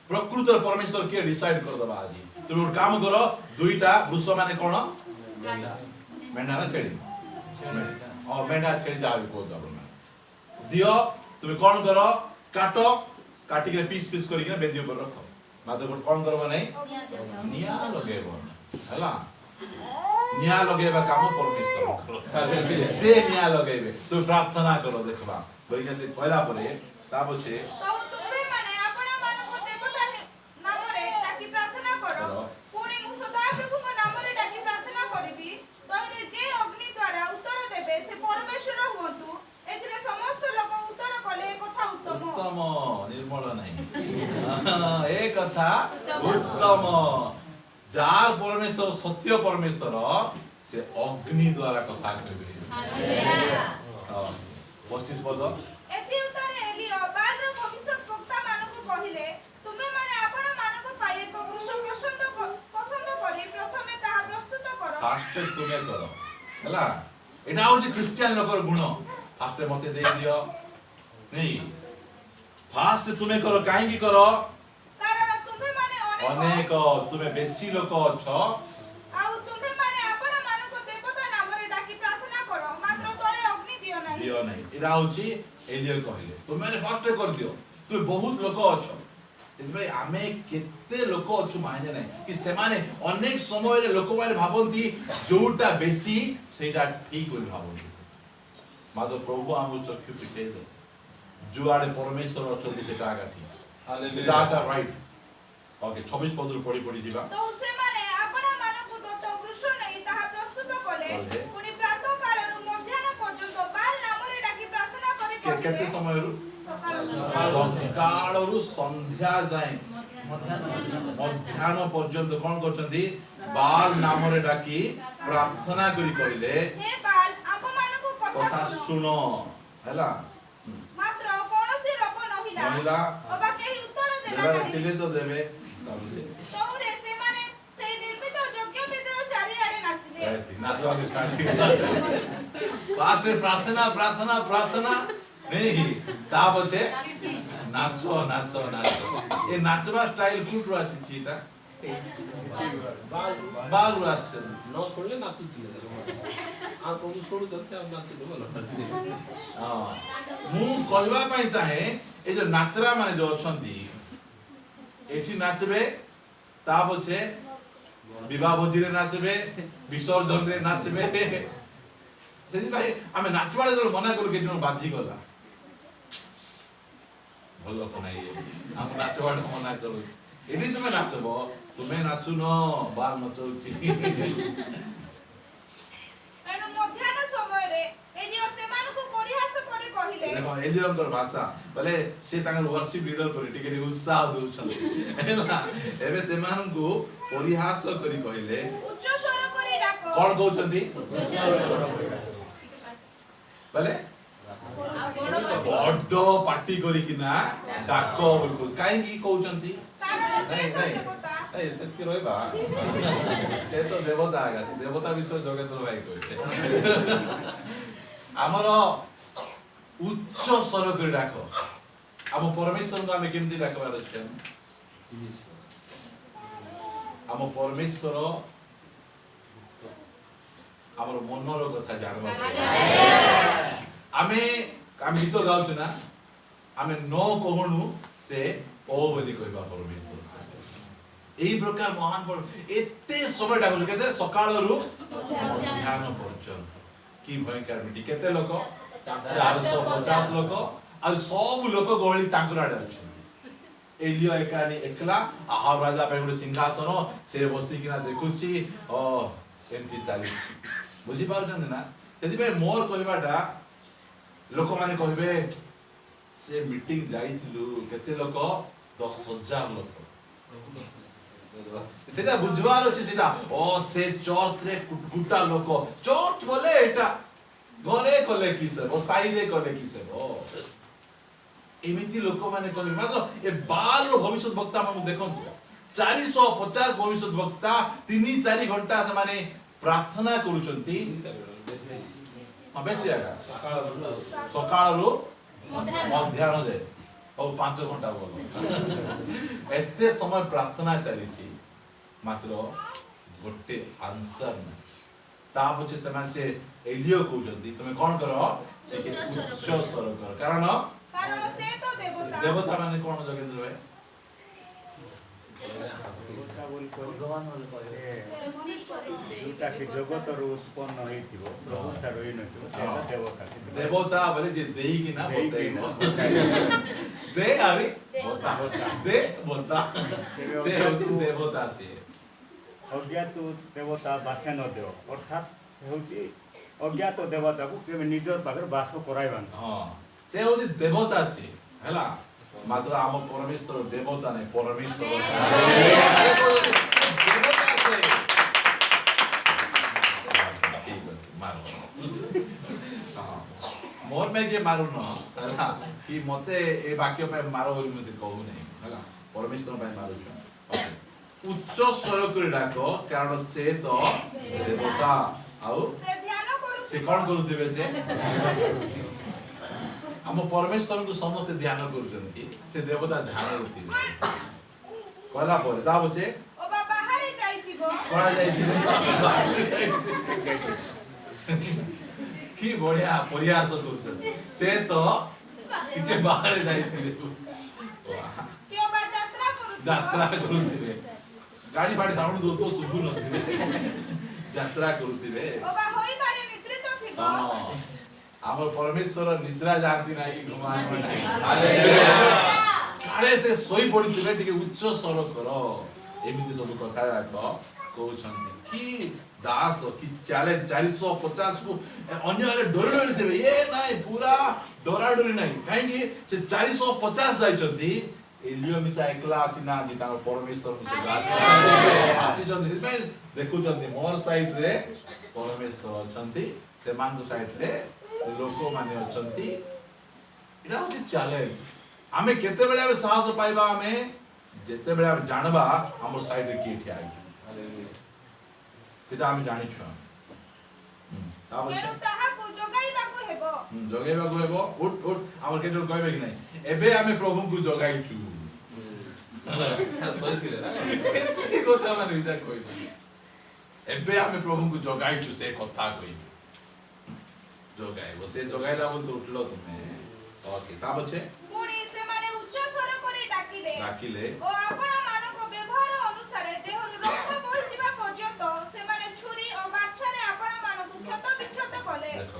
ପ୍ରକୃତରେ ପରମେଶ୍ୱର କିଏ ଡିସାଇଡ କରିଦବା। ଆଜି ତୁମେ ଗୋଟେ କାମ କର, 2ଟା ବୃଷ ମାନେ କଣ? ମେଣ୍ଢା ନା ଛେଳି? ମେଣ୍ଢା ଛେଳି ଯାହା ବି କହୁଛ ଦିଅ। ତୁମେ କଣ କର, କାଟ, କାଟିକି ପିସ୍ ପିସ୍ କରିକି ବେଦି ଉପରେ ରଖ। ମାତ୍ର ଗୋଟେ କଣ କରିବ ନାହିଁ, ନିଆଁ ଲଗେଇବ ହେଲା। ନିଆଁ ଲଗେଇବା କାମ ପରମେଶ୍ୱର, ସେ ନିଆଁ ଲଗେଇବେ। ତୁମେ ପ୍ରାର୍ଥନା କର, ଦେଖବା ବହିକା ସେ କହିଲା ପରେ ତା ପଛେ उत्तम निर्मल नहीं ए कथा उत्तम जार परमेश्वर सत्य परमेश्वर से अग्नि द्वारा कथा कहबे। हालेलुया। 25 पद एति उतारे एलिया बालर भविष्यत वक्ता मानको कहिले, तुमे माने आपण मानको पाए एक वृक्ष पसंद करी प्रथमे ताहा प्रस्तुत करो। फास्ट तुमे करो हला। एटा होची क्रिश्चियन लोकर गुण। फास्ट मते दे दियो नहीं, फास्ट तुमे करो। काहे की करो? कारण तुमे माने अनेक तुमे बेसी लोक अछ, आउ तुमे माने आपण मानको देवता नामरे डाकी प्रार्थना करो, मात्र तळे अग्नि दियो नहीं एटा होची एलियो कहले तुम मैंने फास्ट कर दियो तुम बहुत लोक अछ एतबे आमे केते लोक अछु माने नहीं कि से माने अनेक समय रे लोक माने भाबंती जोटा बेसी सेटा ठीक होई भाबंती मादो प्रभु आमु चक्षु पिटे दे जुआडे परमेश्वर अछंती सेटा आगा ठीक हालेलुया आगा राइट ओके 26 पद पढ़ी पढ़ी जीवा तो ସେମାନେ ଆପଣ ମାନଙ୍କୁ ଦତ୍ତ ବୃଷ ନେଇ ତାହା ପ୍ରସ୍ତୁତ କଲେ ପୁଣି ପ୍ରାତଃ କାଳରୁ ମଧ୍ୟାହ୍ନ ପର୍ଯ୍ୟନ୍ତ ବାଲ୍ ନାମରେ ଡାକି ପ୍ରାର୍ଥନା କରି केते କହିଲେ समय रु सकाळରୁ संध्या जाए मध्याह्न पर्यंत कोन करछंती बाल नामरे डाकी प्रार्थना करी कहले हे बाଲ୍ ଆମ ମାନଙ୍କୁ कथा କଥା ଶୁଣ सुनो हैला ମାତ୍ର କୌଣସି ରୋଗ ନହିଲା ନହିଲା। ଅବା କେହି ଉତ୍ତର ଦେଲା देवारे ନାହିଁ तिले तो देवे ताबे ତହୁରେ ସେମାନେ ସେହି ନିର୍ମିତ ଯଜ୍ଞ ବେଦର ଚାରିଆଡ଼େ ନାଚିଲେ नाचवा के काटी पास्ट प्रार्थना प्रार्थना प्रार्थना नहीं ताब छे नाचो नाचो नाचो ए नाचवा स्टाइल कुटु आसी छीटा बाल आसे न सुनले नाचुଥିଲେ आ प्रभु छोड़ दते हम नाचु बोल हां मु कहवा पई चाहे ए जो नाचरा माने जो अछंती एठी नाचबे ताब छे विवाह भोजी रे नाचबे विसर्जन रे नाचबे सेदी भाई आमे नाचवाले जो मना करू के जन बाधी गला भलो को नाही हम नाचवाले मना करू एडी तुमे नाचबो तुमे नाचु न बाल नचौची ଏଣୁ ମଧ୍ୟାହ୍ନ ସମୟରେ ଏଲିଓ ସେମାନଙ୍କୁ ପରିହାସ କରି କହିଲେ देखो एलियनकर भाषा बोले से तांगर वर्शिप लीडर करी टिके उत्साह दउछन हैला एबे से मानकु परिहास करी कहिले ଉଚ୍ଚ ସ୍ୱର କରି ଡାକ कोन कहउछंती बोले बड्डो पार्टी करी किना डाको बोलको काहे की कहउछंती କାରଣ ସେ नहीं ତ नहीं ଦେବତା ए सेतकी रहबा से तो देवता आगा से देवता विषय जगेंद्र भाई कहते हमर उच्च स्वर कर डाक हम परमेश्वर को हम केमती डाकबार अछि हम परमेश्वर हमर मनर कथा जानबा आमे हम गीत गाउछु ना आमे न कहणु से ओ बोली कहबा परमेश्वर एई प्रकार महान पर एते समय डाकल केते सकाळरू ध्यान पर्यंत की भयंकर मिटी केते लोक 450 लोक आ सब लोक गहली तांकर आडे अछि एलियो एकानी एकला आहाब राजा पे गुटे सिंहासन से बसी किना देखुची ओ एमती चाली बुझी पाउछन ना तेदि पे मोर कहबाटा लोक माने कहबे से मीटिंग जाईथिलु केते लोक 10,000 लोक सेटा बुझवार अछि सेटा ओ से चर्च रे गुटा लोक चर्च बोले एटा घरे कले किसे ओ साइडे कले किसे ओ एमिति लोक माने कहबे मात्र ए बाल भविष्य वक्ता हम देखंतु 450 भविष्य वक्ता 3-4 घंटा माने प्रार्थना करूचंती हां बेसी आगा सकाळरू मध्याह्न दे और 5 घंटा बोलो एते समय प्रार्थना चली छी मात्र गोटे आंसर ना ता पछे समान से एलियो कहउजंती तुमे कोन करो से उच्च स्वर कर कारण ସେ ତ ଦେବତା देवता माने कोन जोगेंद्र भाई ଭଗବାନ ବୋଲି କହିଲେ जोटा कि जगतରୁ उत्पन्न ହେଇଥିବ ପ୍ରଭୁତା ରହି ନଥିବ ସେଟା ଦେବତା देवता बोले जे देई कि ना बोलते दे आरी बोता दे बोता से होची देवता से ଅଜ୍ଞାତ ଦେବତା ବାସ ନ ଦେବ ଅର୍ଥାତ୍ ସେ ହେଉଛି ଅଜ୍ଞାତ ଦେବତାକୁ କେବେ ନିଜର ପାଖରେ ବାସ କରାଇବା हां से होची देवता से हैला मात्र आम परमेश्वर देवता नहीं परमेश्वर देवता से ठीक है मारो हां मोर में के मारू न हैला कि मते ए वाक्य पे मारो बोली मते कहू नहीं हैला परमेश्वर पे मारू छ उच्च स्वर कर डाको कारण से तो देवता आउ ସେ ଧ୍ୟାନ କରୁଛି से कौन करूथिबे से हम परमेश्वर को समस्त ध्यान करूछंती से देवता ध्यान करथिबे कहला पर ता बचे ଅବା ବାହାରେ ଯାଇଥିବ कोणा जाईथिबे कि बढ़िया प्रयास कर से तो टिके बाहर जाइथिले कियो बा यात्रा करू यात्रा करूथिले गाड़ी बाड़ी साउंड दो तो सुबु नथिले यात्रा करूथिले ओबा होई पारे निद्रित थिबो हां हमर परमेश्वर निद्रा जानती नाही घुमान नाही हालेलुया काळे से सोई पडिथिले टिके उच्च स्वर करो एमिति सब कथा राख कहउछन्ति कि दास कि चाले 450 को अन्य वाले डोरी देबे ये नाही पूरा डोरा डोरी नाही काहे कि से 450 जाइछन्ति एलियो मिसा एकला आसिना दि तार परमेश्वर हालेलुया। आसी जन्ति से देखु जन्ति मोर साइड रे परमेश्वर अछन्ति से मान को साइड रे लोक माने अछन्ति इरा होती चैलेंज आमे केते बेले आमे साहस पाइबा आमे जेते बेले आमे जानबा हमर साइड रे की ठिया हालेलुया सेटा आमे जानि छु ता बोलछे केनु ताहाकु जोगाइबाकु हेबो जगाइबाकु हेबो उठ हमर केते कहबे कि नै एबे आमे प्रभु को जगाइ छु सही थिले ना केते कोता माने विचार कहि एबे आमे प्रभु को जगाइ छु से कथा कहि जगाइबो से जगाइला बोल तो उठलो तुमे ओके ता बोलछे पुणी से माने उच्च स्वर करी डाकिले ओ आपण मानको व्यवहार अनुसार देहरु रक्त बोहि जिबा पर्यंत से माने छुरी ओ बाछारे आपण मानको क्षत विक्षत कले देखो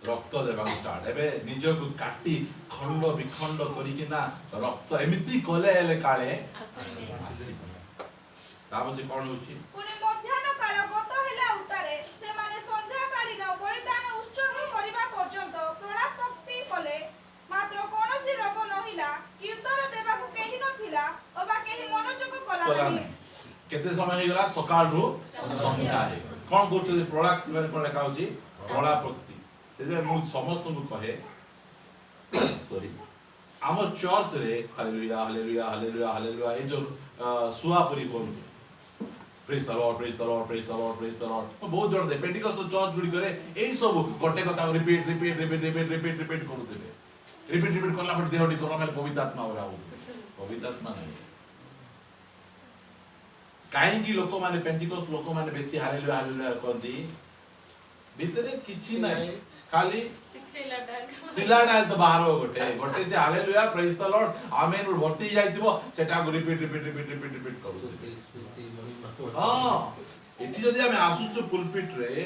रक्त देबा स्टार्ट एबे निज को काटी खंड विखंड करी कि ना रक्त एमिति कले हेले काळे ता बोलछे कोन होची पुणी मध्याह्न काल गत हेला उतारे से माने संध्या कालीन बलिदान उत्सर्ग करिबा पर्यंत प्रणापक्ति कले मात्र कोनोसी रोग नहिला कि उत्तर देबाकु केहि नथिला ओबा केहि मनोजोग कला कला नै केते समय हे गला सकाळ रु संध्या हे कोन करते प्रोडक्ट माने कोन लेखा होची प्रणापक्ति तेजे मु समस्त को कहे सॉरी आम चर्च रे हालेलुया हालेलुया हालेलुया हालेलुया ए जो सुआपुरी बोल praise the Lord praise the Lord praise the Lord praise the Lord बहुत जोर दे पेंटिकॉस्ट चर्च गुडी करे एई सब गोटे कथा repeat repeat repeat repeat repeat repeat करू देबे रिपीट रिपीट करला पर देहटी करला मेरे पवित्र आत्मा हो रहा पवित्र आत्मा नहीं काहे की लोक माने पेंटिकॉस्ट लोक माने बेसी हालेलुया हालेलुया कहती भीतर किछि नहीं खाली सिला डाल तो बाहर गोटे गोटे से हालेलुया प्रेज द लॉर्ड आमेन भर्ती जाइतिबो सेटा को repeat repeat repeat repeat repeat करू हां एति जदि हमें आसुछु पुलपिट रे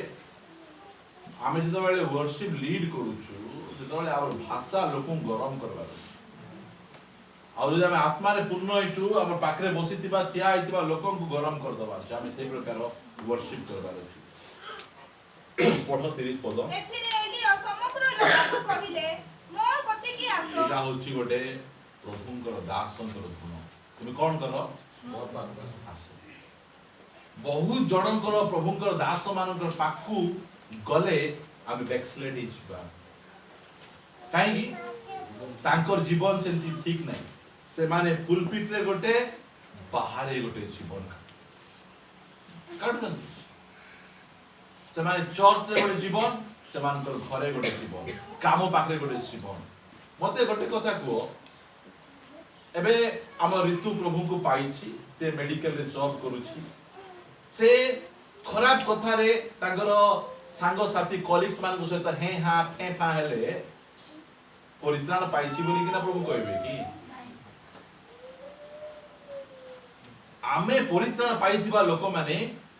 आमे जतो बेले वर्शिप लीड करूछु जतो बेले आवर भाषा लोकु गरम करबार और जदि हमें आत्मा रे पूर्ण होइछु हमर पाखरे बसितिबा थिया आइतिबा लोकन को गरम कर दबार छै हमें सेही प्रकार वर्शिप करबार छै पढो 30 पद एथिरे एलियो समग्र लोकକୁ कहिले मोर कति की आसो एटा होछि गोटे प्रभुंकर दासंकर गुण तुम कोन करो मोर पाख आसो बहुत जनकर प्रभुंकर दास मानकर पाखु गले आमे बैकस्लाइड हिजबा काहे की तांकर जीवन सेंति ठीक नाही से माने पुलपिट रे गोटे बाहर गोटे जीवन काटन से माने चर्च रे गोटे जीवन से मानकर घरे गोटे जीवन काम पाखरे गोटे जीवन मते गोटे कथा को एबे हम ऋतु प्रभु को पाइछि से मेडिकल रे जॉब करूछि से खराब कथा रे तांगर सांग साथी कलीग्स मान को सहित हे हा फे फा हेले परित्राण पाइछि बोली कि ना प्रभु कहबे कि आमे परित्राण पाइथिबा लोक माने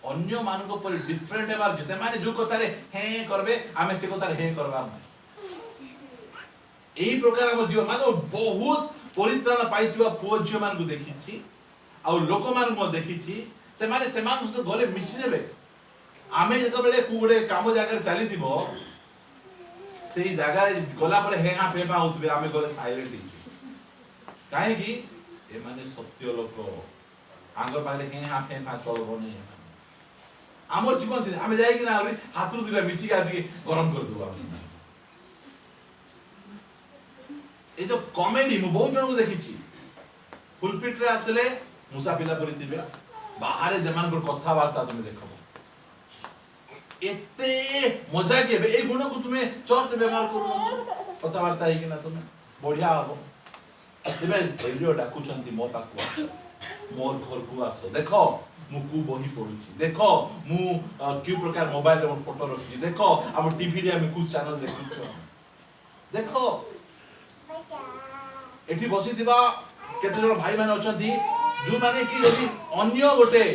अन्य मान को पर डिफरेंट हेबार जे माने जो कथा रे हे करबे आमे से कथा रे हे करबा नै एही प्रकार हम जीवन माने बहुत परित्राण पाइथिबा पुओ झियो मान को देखिछि आ लोक मान को देखिछि से माने से मान सहित गले मिसि देबे आमे जतो बेले कुडे काम जागर चली दिबो सेही जगह गला पर हे हा फेबा होतबे आमे गले साइलेंट ही काहे की ए माने सत्य लोक आंगर पाले हे हा फेबा चलबो नै हमर जीवन छै आमे जाई कि ना हाथरु दिरा मिसि का गरम कर दबो आमे ए जो कॉमेडी मु बहुत जन को देखिछि फुलपिट रे आसले मुसा पिला परि दिबे बाहर जमान को कथा वार्ता तुम देखो एते मजा के ए गुण को तुमे चर्च व्यवहार करू कथा वार्ता है कि ना तुमे बढ़िया हो दिबे एलियो डाकू छंती मो पाकू मोर घर को आस देख मु को बही पढुची देख मु कि प्रकार मोबाइल रे फोटो रखी देख हम टीवी रे हम कुछ चैनल देखु देख एठी बसी दिबा केते जण भाई माने अछंती जो माने कि यदि अन्य गोटे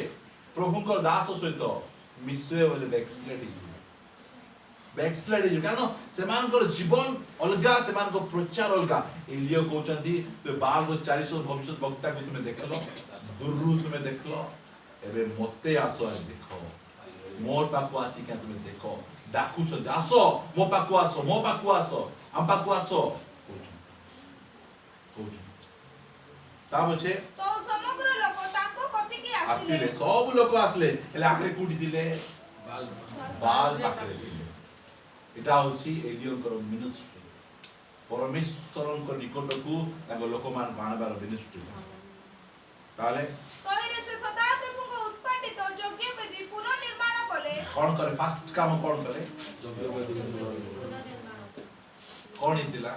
प्रभुंकर दास सहित मिसवे बोले बैकस्लाइड कारण सेमानकर जीवन अलगा सेमानकर प्रचार अलगा एलियो कहउचंती तो बाल रो 400 भविष्य वक्ता को तुमे देखलो दुर्रु तुमे देखलो एबे मते आसो देखो मोर पाको आसी के तुमे देखो डाकुचंती आसो मो पाको आसो हम पाको आसो ताबछे तो समग्र लोक ताको कति के आसिले सब लोक आसले एले आकरे कुटी दिले बाल पाकरे दिले एटा होसी एलियोंकर मिनिस्ट्री परमेश्वरंकर निकटकू ताको लोकमान बाणबार मिनिस्ट्री ताले कहिले से सदा प्रभु को उत्पादित योग्य वेदी पुनर्निर्माण कले कोन करे फास्ट काम कोन करे कोन हितिला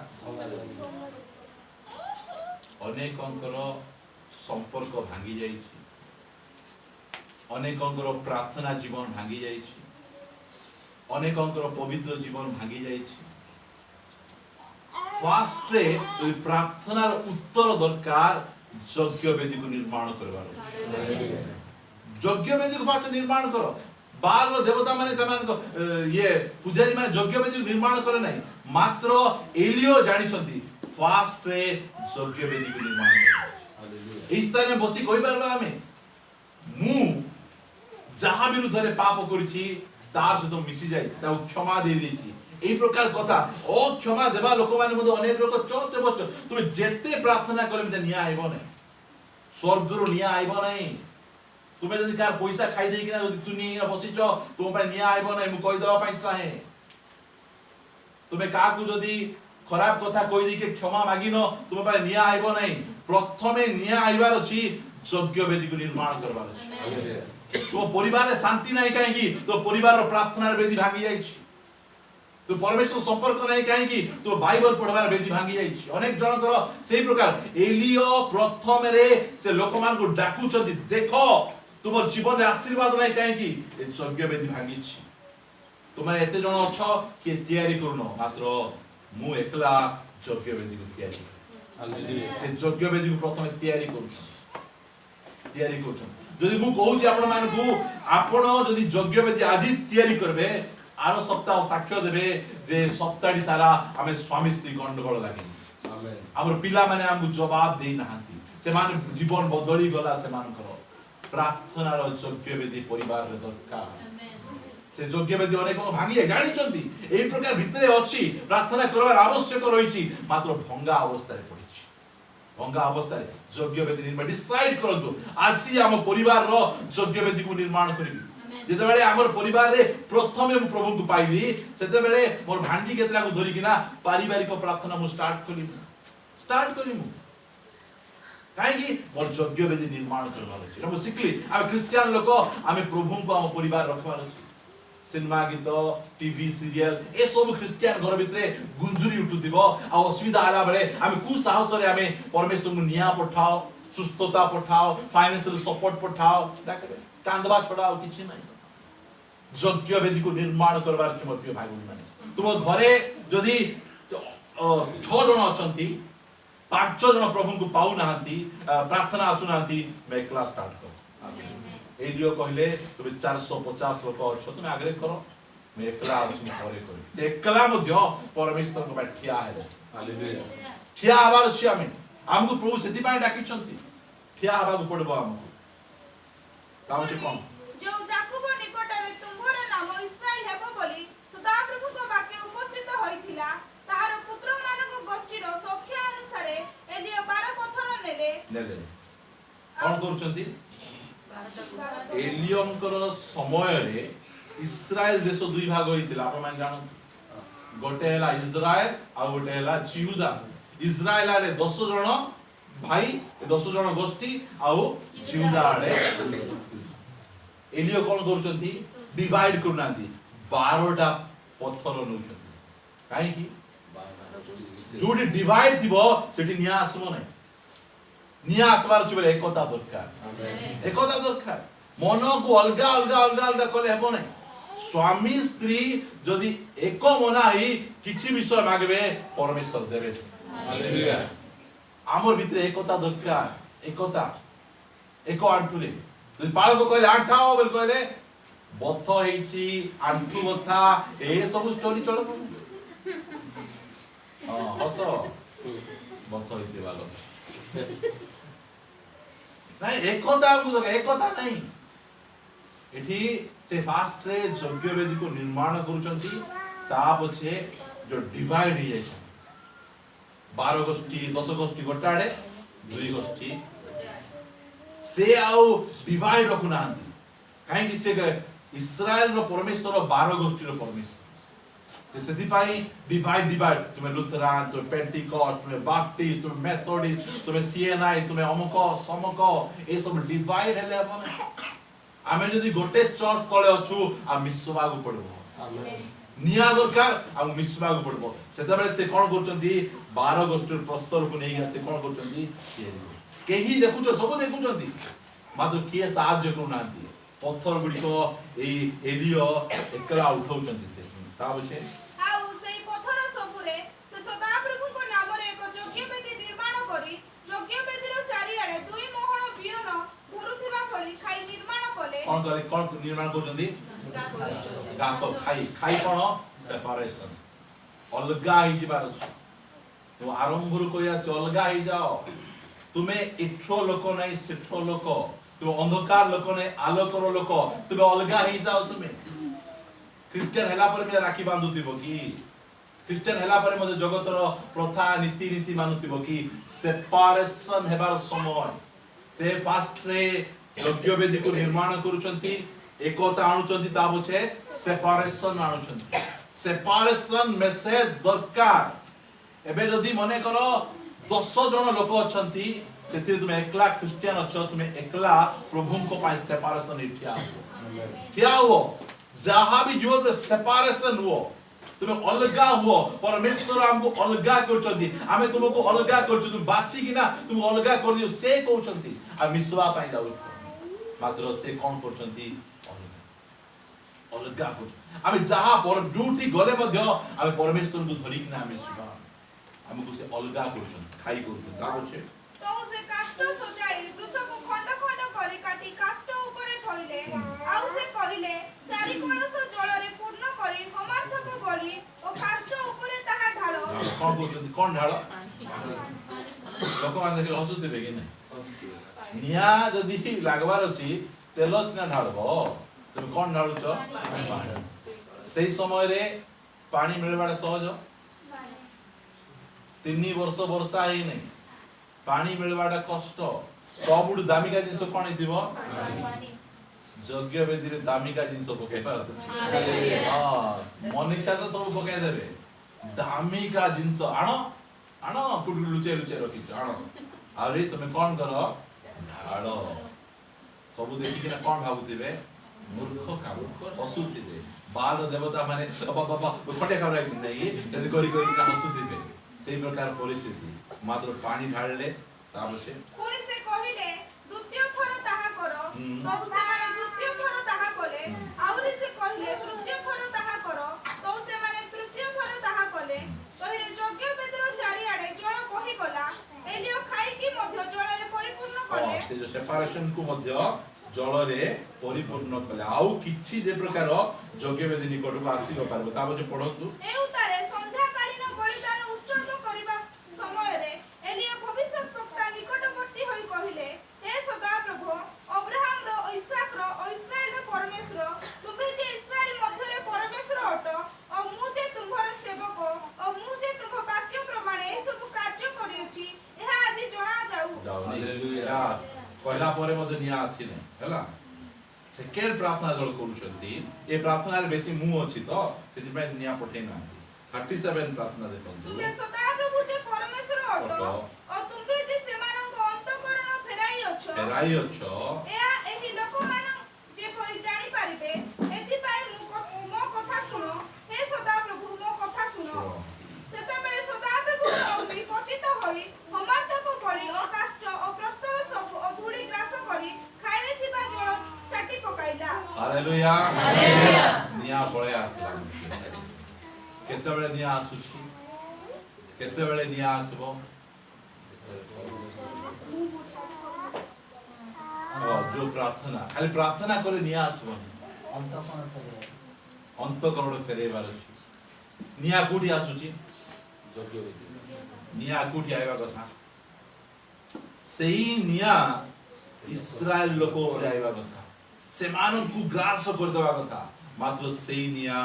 अनेकंकर संपर्क भांगी जाइछि अनेकंकर प्रार्थना जीवन भांगी जाइछि अनेकंकर पवित्र जीवन भांगी जाइछि फास्ट रे प्रार्थनार उत्तर दरकार यज्ञ वेदी को निर्माण करबार यज्ञ वेदी को फास्ट निर्माण करो बाल रो देवता माने तमान को ये पुजारी माने यज्ञ वेदी को निर्माण करे नहीं मात्र एलियो जानि छथि फास्ट रे यज्ञ वेदी को निर्माण करो इस तरह में बसी कोई बार हमें मु जहां विरुद्ध रे पाप करिछि तार से तो मिसी जाई ता क्षमा दे देछि এই প্রকার কথা ও ক্ষমা দেবা লোক মানে মধ্যে অনেক লোক চলতে বচ্চ তুমি যেতে প্রার্থনা করলে তা নিয়া আইব না স্বর্গরু নিয়া আইব নাই তুমি যদি কার পয়সা খাই দেই কিনা যদি তুমি নিয়া বসিছ তোমা পাই নিয়া আইব নাই মু কই দেবা পাই চাহে তুমি কাকু যদি खराब কথা কই দিকে ক্ষমা মাগিনো তুমি পাই নিয়া আইব নাই প্রথমে নিয়া আইবার अछि যজ্ঞ বেদি को निर्माण करबार अछि तो परिवार रे शांति নাই काहे की तो परिवार रो प्रार्थनार बेदी भांगी जाई छी तो परमेश्वर संपर्क नहीं कहीं तो बाइबल पढ़वार बेदी भांगी जाइछि अनेक जनकर सेही प्रकार एलियो प्रथम रे से लोकमान को डाकू छथि देखो तुमर जीवन रे आशीर्वाद नहीं कहीं ए यज्ञ बेदी भांगी छी तुम एते जण अछ के तयारी करनो मात्र मु एकला यज्ञ बेदी को तयारी हालेलुया से यज्ञ बेदी को प्रथम तयारी करू जदि मु कहू छी आपण मान को आपण जदि यज्ञ बेदी आज तयारी करबे आरो सप्ताह साक्ष्य देबे जे सप्ताहटी सारा हमें स्वामी स्त्री गंडगोल लागे आमेन हमर पिला माने हमकु जवाब देई नाहंती से माने जीवन बदली गला से मान करो प्रार्थना रो यज्ञ वेदी परिवार रे दरकार आमेन से यज्ञ वेदी अनेक भांगी जानि चंती एई प्रकार भितरे अछि प्रार्थना करबार आवश्यक रहिछि मात्र भंगा अवस्था रे पड़िछि भंगा अवस्था रे यज्ञ वेदी निर्माण डिसाइड करंतु आसी हम परिवार रो यज्ञ वेदी को निर्माण करबी जेते बेले हमर परिवार रे प्रथमे मु प्रभु को पाइली सेते बेले मोर भांजी केतरा को धरि किना पारिवारिक प्रार्थना मु स्टार्ट करी मु काहे की मोर यज्ञ वेदी निर्माण करबार अछि हम सिखली आ क्रिश्चियन लोक आमे प्रभु को हम परिवार रखबार अछि सिनेमा गीत टीवी सीरियल ए सब क्रिश्चियन घर भितरे गुंजुरी उठुदिबो आ असुविधा आला बेले आमे कु साहस रे आमे परमेश्वर को निया पठाओ सुस्थता पठाओ फाइनेंशियल सपोर्ट पठाओ डाकबे कांदबा छोड़ाओ किछि नै यज्ञ वेदी को निर्माण करबार छ मोर प्रिय भाई बहन माने तुम घरे जदी 6 जण अछंती 5 जण प्रभु को पाउ नाहंती प्रार्थना आसु नाहंती मैं क्लास स्टार्ट कर एलियो कहले तुम 450 लोक अछ तुम आगरे करो मैं एकला आसु घरे करी से एकला मध्य परमेश्वर को ठिया है हालेलुया ठिया आबार छी हमको प्रभु सेति पाए डाकी छंती ठिया आबा को पड़बो हमको काउ छ कोन जो याकूब निकट रे तुम्हर नाम इस्राएल हेबो बोली सदा प्रभु को वाक्य उपस्थित होइथिला तार पुत्र मानक गोष्ठी रो संख्या अनुसार एलियो 12 पत्थर नेले कोन करूचंती एलियोंकर समय रे इस्राएल देश दुई भाग होइतिला आपण मान जानो गोटे हला इस्राएल आ गोटे हला यहूदा इस्राएल रे 10 जण भाई 10 जण गोष्ठी आ यहूदा रे एलियो कोन करूचंती डिवाइड करनांती 12टा पत्थर नउचंती काहे की जोडी डिवाइड थिबो सेठी निया आसबो नै निया आसबार अछि बोले एकता दरकार एकता दरकार मन को अलगा अलगा अलगा अलगा कले हेबो नै स्वामी स्त्री जदि एक मना ही किछि विषय मागबे परमेश्वर देबे हालेलुया आमर भितरे एकता दरकार एकता एक आंटुरे जदि बाळक कहले आंठाओ बोल कहले बथ हेछि आंटु बथा ए सब स्टोरी चलबो हस बथ हेछि बालो नहीं एकता नहीं एठी से फास्ट रे यज्ञ वेदी को निर्माण करूचंती ता पछे जो डिवाइड ही जाय 12 गोष्ठी 10 गोष्ठी गोटाडे 2 गोष्ठी से आउ डिवाइड रखु नांती काहे कि से इस्राएल रो परमेश्वर 12 गोष्ठी रो परमेश्वर से पाई डिवाइड तुम्हें लुथरान तुम्हें पेंटिकॉस्ट तुम्हें बाप्टिस्ट तुम्हें मेथोडिस्ट तुम्हें सीएनआई तुम्हें अमुक समक ए सब डिवाइड हेले अपन आमे जदी गोटे चर्च तळे अछु आ मिसवा को पड़बो आमेन निया दरकार आ मिसवा को पड़बो सेता बेले से कोन करचंती 12 गोष्ठी प्रस्तर को नेई से कोन करचंती केही देखुचो सब देखुचंती मात्र किए साहाय्य करू नांती पत्थर गुडी को ए एलियो एकला उठाउचंती से ता बचे आउ सेई पत्थर सबुरे से सदाप्रभु को नाम रे एक यज्ञ वेदी निर्माण करी यज्ञ वेदी रो चारि आडे 2 मोहण बियन घुरुथिबा भली खाई निर्माण कले कोन निर्माण करचंती गातो खाई कोन सेपरेशन अलगा ही जिबार तो आरंभ रु कोया से अलगा ही जाओ तुम्हें इठो लोक नहीं सिठो लोक तुम अंधकार लोक नहीं आलोकर लोक तुम अलगा ही जाओ तुम्हें क्रिश्चियन हेला पर मे राखी बांधुथिबो की क्रिश्चियन हेला पर मते जगतर प्रथा नीति नीति मानुथिबो की सेपरेशन हेबार समय से फास्ट रे यज्ञ वेदी को निर्माण करूचंती एकता आणुचंती ता बछे सेपरेशन आणुचंती सेपरेशन मेसेज दरकार एबे जदी मने करो 10 जन लोक अछंती सेति तुम एकला क्रिश्चियन अछ तुम एकला प्रभु को पाए सेपरेशन ठिया हो जहां भी जीवन रे सेपरेशन हुओ तुम अलगा हुओ परमेश्वर हमको अलगा करचंती आमे तुमको अलगा करछु तुम बाछि कि ना तुम अलगा कर दियो से कहउचंती आ मिसवा पाई जाउ मात्र से कोन करचंती अलगा कर आमे जहां पर ड्यूटी गले मध्य आमे परमेश्वर को धरि कि ना आमे सुबा हमको से अलगा करचंती खाई करचंती का होचे तो से काष्ट सजाई वृषभ खंड खंड करी काटी काष्ट ऊपर थइले आउ से करिले चारि कलश जल रे पूर्ण करी हमार्थक बलि ओ काष्ट ऊपर ताहा ढालो कोन करचंती कोन ढालो लोक मान देखि हसुते बेगे नै निया जदी लागबार अछि तेलस ना ढालबो तुम कोन ढालुचो सेही समय रे पानी मिलबाडा सहज 3 वर्ष वर्षा हे नै पानी मिलबाडा कष्ट सबुड दामिका जिंस कोन हिथिबो यज्ञ वेदी रे दामिका जिंस पकेबार अछि हां मन इच्छा तो सब पकाय देबे दामिका जिंस आनो कुटु लुचे लुचे रखि आनो आरे तुमे कोन करो ढालो सब देखि कि ना कोन भाबुथिबे मूर्ख काबू हसुथिबे बाल देवता माने बाबा फटे खबराई नहीं जदी करी ना हसुथिबे सेही प्रकार परिस्थिति मात्र पानी ढाळले ताबसे पुणी से कहिले द्वितीय थर ताहा करो तो से माने द्वितीय थर ताहा कले आउरी से कहिले तृतीय थर ताहा करो तो से माने तृतीय थर ताहा कले कहिले यज्ञ वेदीर चारि आडे जल बही गला एलियो खाई की मध्य जल रे परिपूर्ण कले से जो सेपरेशन को मध्य जल रे परिपूर्ण कले आउ किछि जे प्रकार यज्ञ वेदी निकट को आसी न पारबो ताबसे पढंतु ए उतारे संध्या कालीन बलिदान उत्सर्ग करिबा समय रे एलियो भविष्यत वक्ता निकटवर्ती होई कहिले हे सदा प्रभु अब्राहम रो इसहाक रो और इस्राएल रो परमेश्वर तुमे जे इस्राएल मध्य रे परमेश्वर हट और मु जे तुम्हर सेवक और मु जे तुम वाक्य प्रमाणे सब कार्य करियछि एहा आदि जणा जाऊ हालेलुया पहिला परे मते निया आसीने हला सेकेंड प्रार्थना दल करूछंती ए प्रार्थना रे बेसी मु अछि तो सेति पे निया पठे ना 37 प्रार्थना देखंतु तुमे सदा प्रभु जे परमेश्वर हट और तुमे जे सेमानक अंतःकरण फेराई अछो एहा एही लोक मान जे परि जानि पारिबे एति पाई मो कथा सुनो हे सदा प्रभु मो कथा सुनो सेता बेले सदा प्रभु अग्नि पतित होई हमार तक बळी और काष्ट और प्रस्त हालेलुया हालेलुया निया पळे आसला केतेबेले निया आसुची केतेबेले निया आसबो जो प्रार्थना खाली प्रार्थना करे निया आसबो अंतकरण फेरेबार अछि निया कोठी आसुची निया कोठी आइबा कथा सेही निया इस्राएल लोक उपरे आइबा कथा सेमानकु ग्रास कर देबा कथा मात्र सेही निया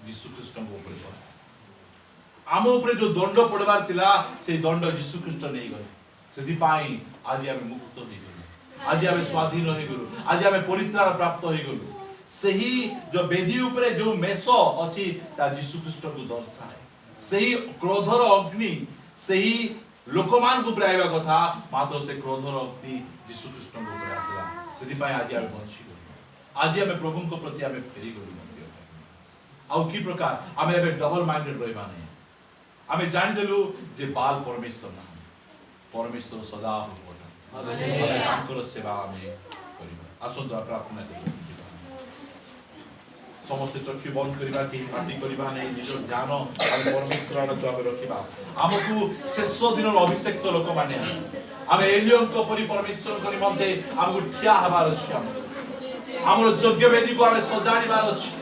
यीशु ख्रीष्ट को उपरे पड़ा आम उपरे जो दंड पड़बार थिला से दंड यीशु ख्रीष्ट नहीं गले सेति पाई आज हम मुक्त होई गलु आज हम स्वाधीन होई गलु आज हम परित्राण प्राप्त होई गलु सही जो वेदी उपरे जो मेसो अछि ता यीशु ख्रीष्ट को दर्शाए सही क्रोधर अग्नि सही लोकमान को प्रायबा कथा मात्र से क्रोधर अग्नि यीशु ख्रीष्ट को उपरे आसला सेति पाई आज हम बंची गलु आज हम प्रभु को प्रति हम फेरी गलु आउ की प्रकार हम एबे डबल माइंडेड रहबा नहीं हमें जान देलु जे बाल परमेश्वर ना परमेश्वर सदा होता हालेलुया तांकर सेवा हमें करिबा आसंद प्रार्थना करिबा समस्त चक्षु बंद करिबा कि पार्टी करिबा नहीं निज ज्ञान हम परमेश्वर आड़ हम रखिबा हमकु शेष दिन अभिषेक लोक माने हम एलियन को परि परमेश्वर को निमंते हमकु ठिया हबार अछि हमर योग्य वेदी को हम सजानिबार अछि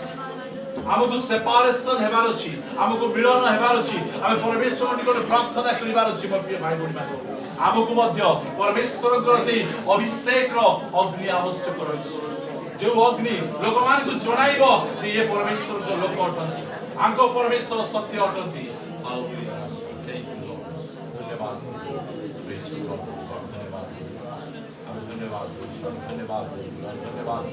हमको सेपरेशन हेबार अछि हमको मिलन हेबार अछि हम परमेश्वर निकट प्रार्थना करिबार अछि मोर प्रिय भाई बहिनी माने हमको मध्य परमेश्वर को से अभिषेक रो अग्नि आवश्यक अछि जो अग्नि लोकमान को जणाइबो जे ये परमेश्वर को लोक अटंती आंको परमेश्वर सत्य अटंती धन्यवाद धन्यवाद धन्यवाद धन्यवाद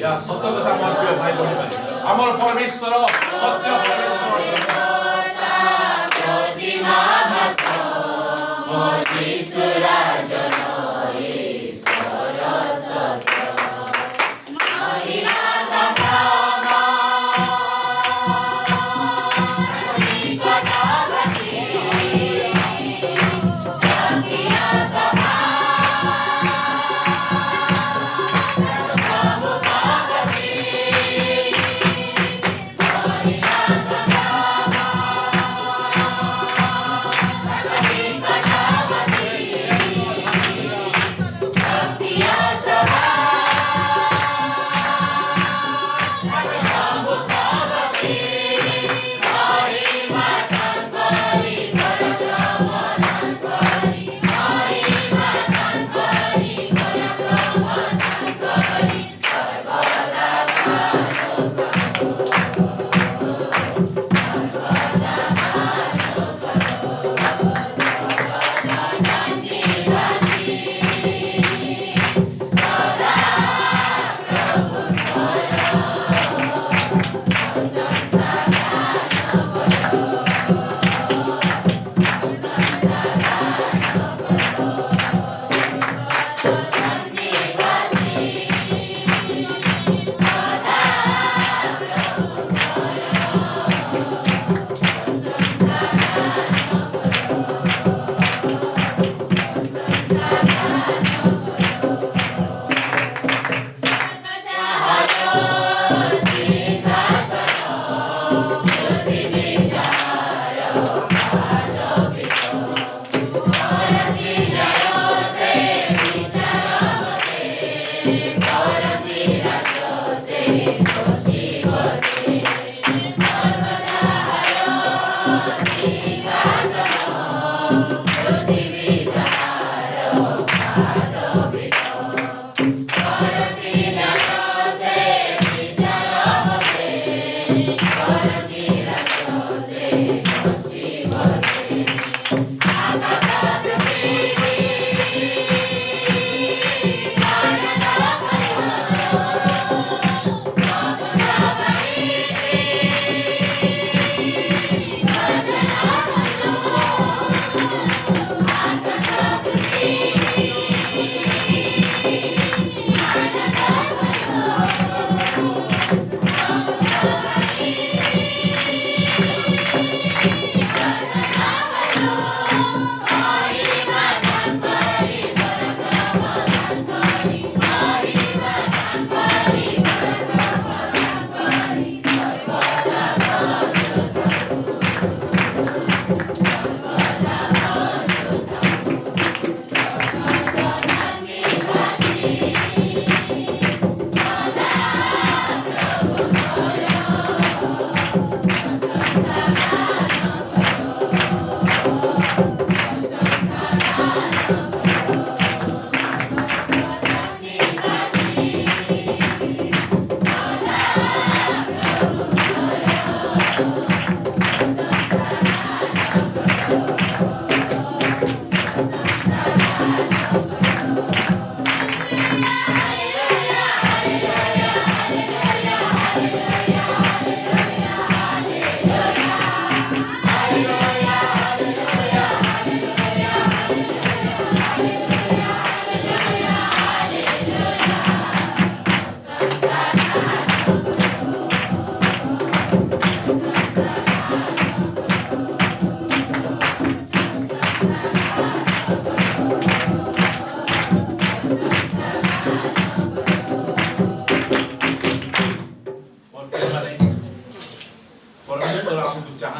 या सत्य कथा मोर प्रिय भाई बहिनी माने हमर परमेश्वर सत्य परमेश्वर Hallelujah.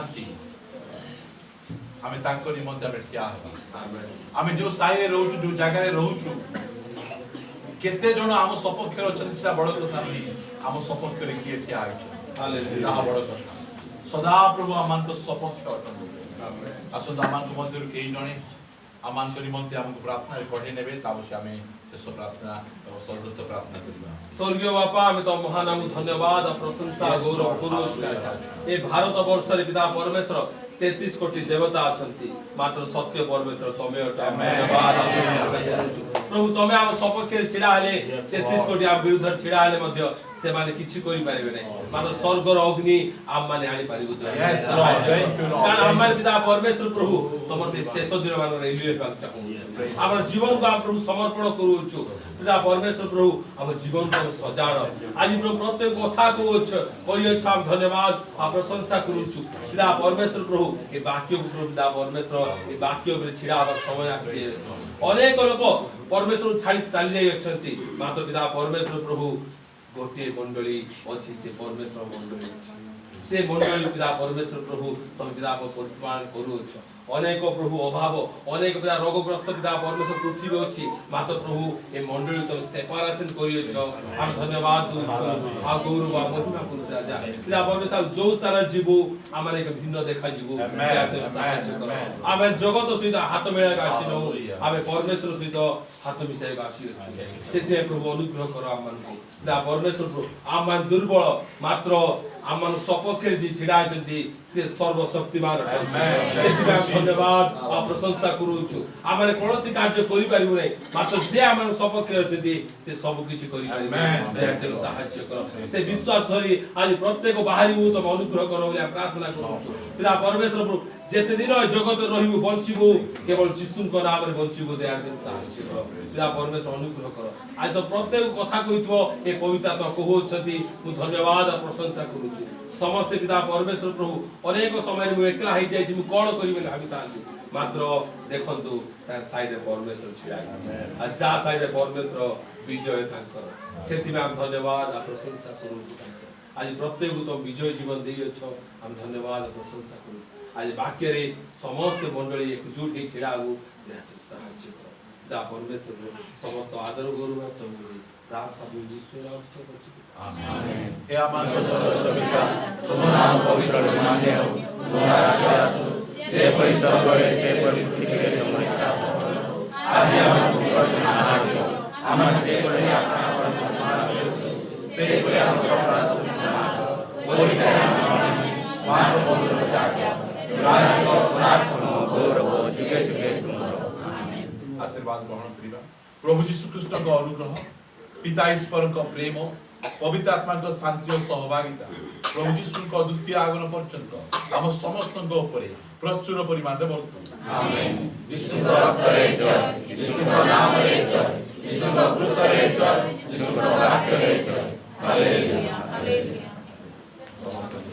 चाहती आमे तांको निमंते आमे ठिया हेबा आमे जो साइरे रहउछु जो जगह रे रहउछु केते जण आम सपक्ष रे अछन सेटा बड़ कथा नहीं आम सपक्ष रे किए ठिया आइछ हालेलुया बड़ कथा सदा प्रभु आमान को सपक्ष अटन आसो आमान को मध्य केई जणे आमान को निमंते हमको प्रार्थना रे पढे नेबे ताबसे आमे शेष प्रार्थना सर्वोच्च प्रार्थना करिबा स्वर्गीय बापा आमे तो महानाम धन्यवाद और प्रशंसा गौरव करू ए भारत वर्ष रे पिता परमेश्वर 33 कोटी देवता अछंती मात्र सत्य परमेश्वर तमे अटा धन्यवाद प्रभु तमे हम सपक्ष छिड़ा हेले 33 कोटी हम विरुद्ध छिड़ा हेले मध्य से माने किछि करि पारिबे नै मात्र स्वर्गर अग्नि आम माने आनी पारिबो yes lord thank you lord कारण हमारे पिता परमेश्वर प्रभु तमर से शेष दिन मान रेलिए पाक चाहू हमर जीवन को आप प्रभु समर्पण करूछु पिता परमेश्वर प्रभु हम जीवन को सजाड़ आज प्रभु प्रत्येक कथा को करियो हम धन्यवाद आ प्रशंसा करूछु पिता परमेश्वर प्रभु ए वाक्य को प्रभु पिता परमेश्वर ए वाक्य ऊपर छिड़ा हबार समय आसी अनेक लोक परमेश्वर छाड़ी चली जाई अछंती मात्र पिता परमेश्वर प्रभु गोटे मंडली अछि से परमेश्वर मंडली से मंडली पिता परमेश्वर प्रभु तुम पिता परिपालन करूछ अनेक प्रभु अभाव अनेक पिता रोगग्रस्त पिता परमेश्वर पृथ्वी अछि मात्र प्रभु ए मंडली तुम सेपरेशन करियछ हम धन्यवाद दूछु आ गौरव आ महिमा करू राजा पिता परमेश्वर जो स्थान जीवो आमे एक भिन्न देखा जीवो साहाय्य करो आमे जगत सहित हाथ मिलाय आसिनो आमे परमेश्वर सहित हाथ मिसाय आसियछ सेते प्रभु अनुग्रह करो आमन पिता परमेश्वर प्रभु आमन दुर्बल मात्र आमन सपक्षे जी छिड़ा आइतंती से सर्वशक्तिमान सेति धन्यवाद आ प्रशंसा करूछु आमे कोनोसी कार्य करि पारिबो नै मात्र जे आमन सपक्षे अछती से सब किछि करि पारिबे दयाते साहाय्य करो से विश्वास धरि आज प्रत्येक बाहरी हो तो अनुग्रह करो बोली प्रार्थना करूछु पिता परमेश्वर प्रभु जेते दिन जगत रहिबो बंचिबो केवल यीशु को नाम रे बंचिबो दयाते साहाय्य करो पिता परमेश्वर अनुग्रह करो आज तो प्रत्येक कथा कहितबो ए पवित्र आत्मा कहउछथि मु धन्यवाद आ प्रशंसा करूछु समस्त पिता परमेश्वर प्रभु अनेक समय मु एकला होई जाई मु कोन करिबे भाबी तांती मात्र देखंतु तार साइड परमेश्वर छिया आ जा साइड परमेश्वर विजय तांकर सेति में हम धन्यवाद आ प्रशंसा करूछु आज प्रत्येक तो विजय जीवन देई अछो हम धन्यवाद आ प्रशंसा करू आज वाक्य रे समस्त मंडली एकजुट हे छिड़ा हो साहाय्य करो दा परमेश्वर समस्त आदर गौरव तुमको प्रार्थना यीशु नाम से करछि आमेन हे आमान को सर्वस्व पिता तुम नाम पवित्र मान्य हो तुम्हारा आशीर्वाद जे परिश्रम करे से पवित्र के तुम इच्छा सफल हो आज हम तुमको सम्मान दो हम जे करे अपना पर सम्मान दो से कोई हम अपना सम्मान दो बोल के मान पवित्र जाके राज को प्रार्थना गौरव जुगे जुगे तुम्हारो आमेन आशीर्वाद ग्रहण करिबा प्रभु यीशु ख्रीष्ट को अनुग्रह पिता ईश्वर को प्रेम पवित्र आत्मा को शांति और सहभागिता प्रभु यीशु को द्वितीय आगमन पर्यंत हम समस्त ऊपर प्रचुर परिमाण रे वर्तु आमेन यीशु को रक्त रे जय यीशु को नाम रे जय यीशु को क्रूस रे जय यीशु को वाक्य रे जय हालेलुया हालेलुया।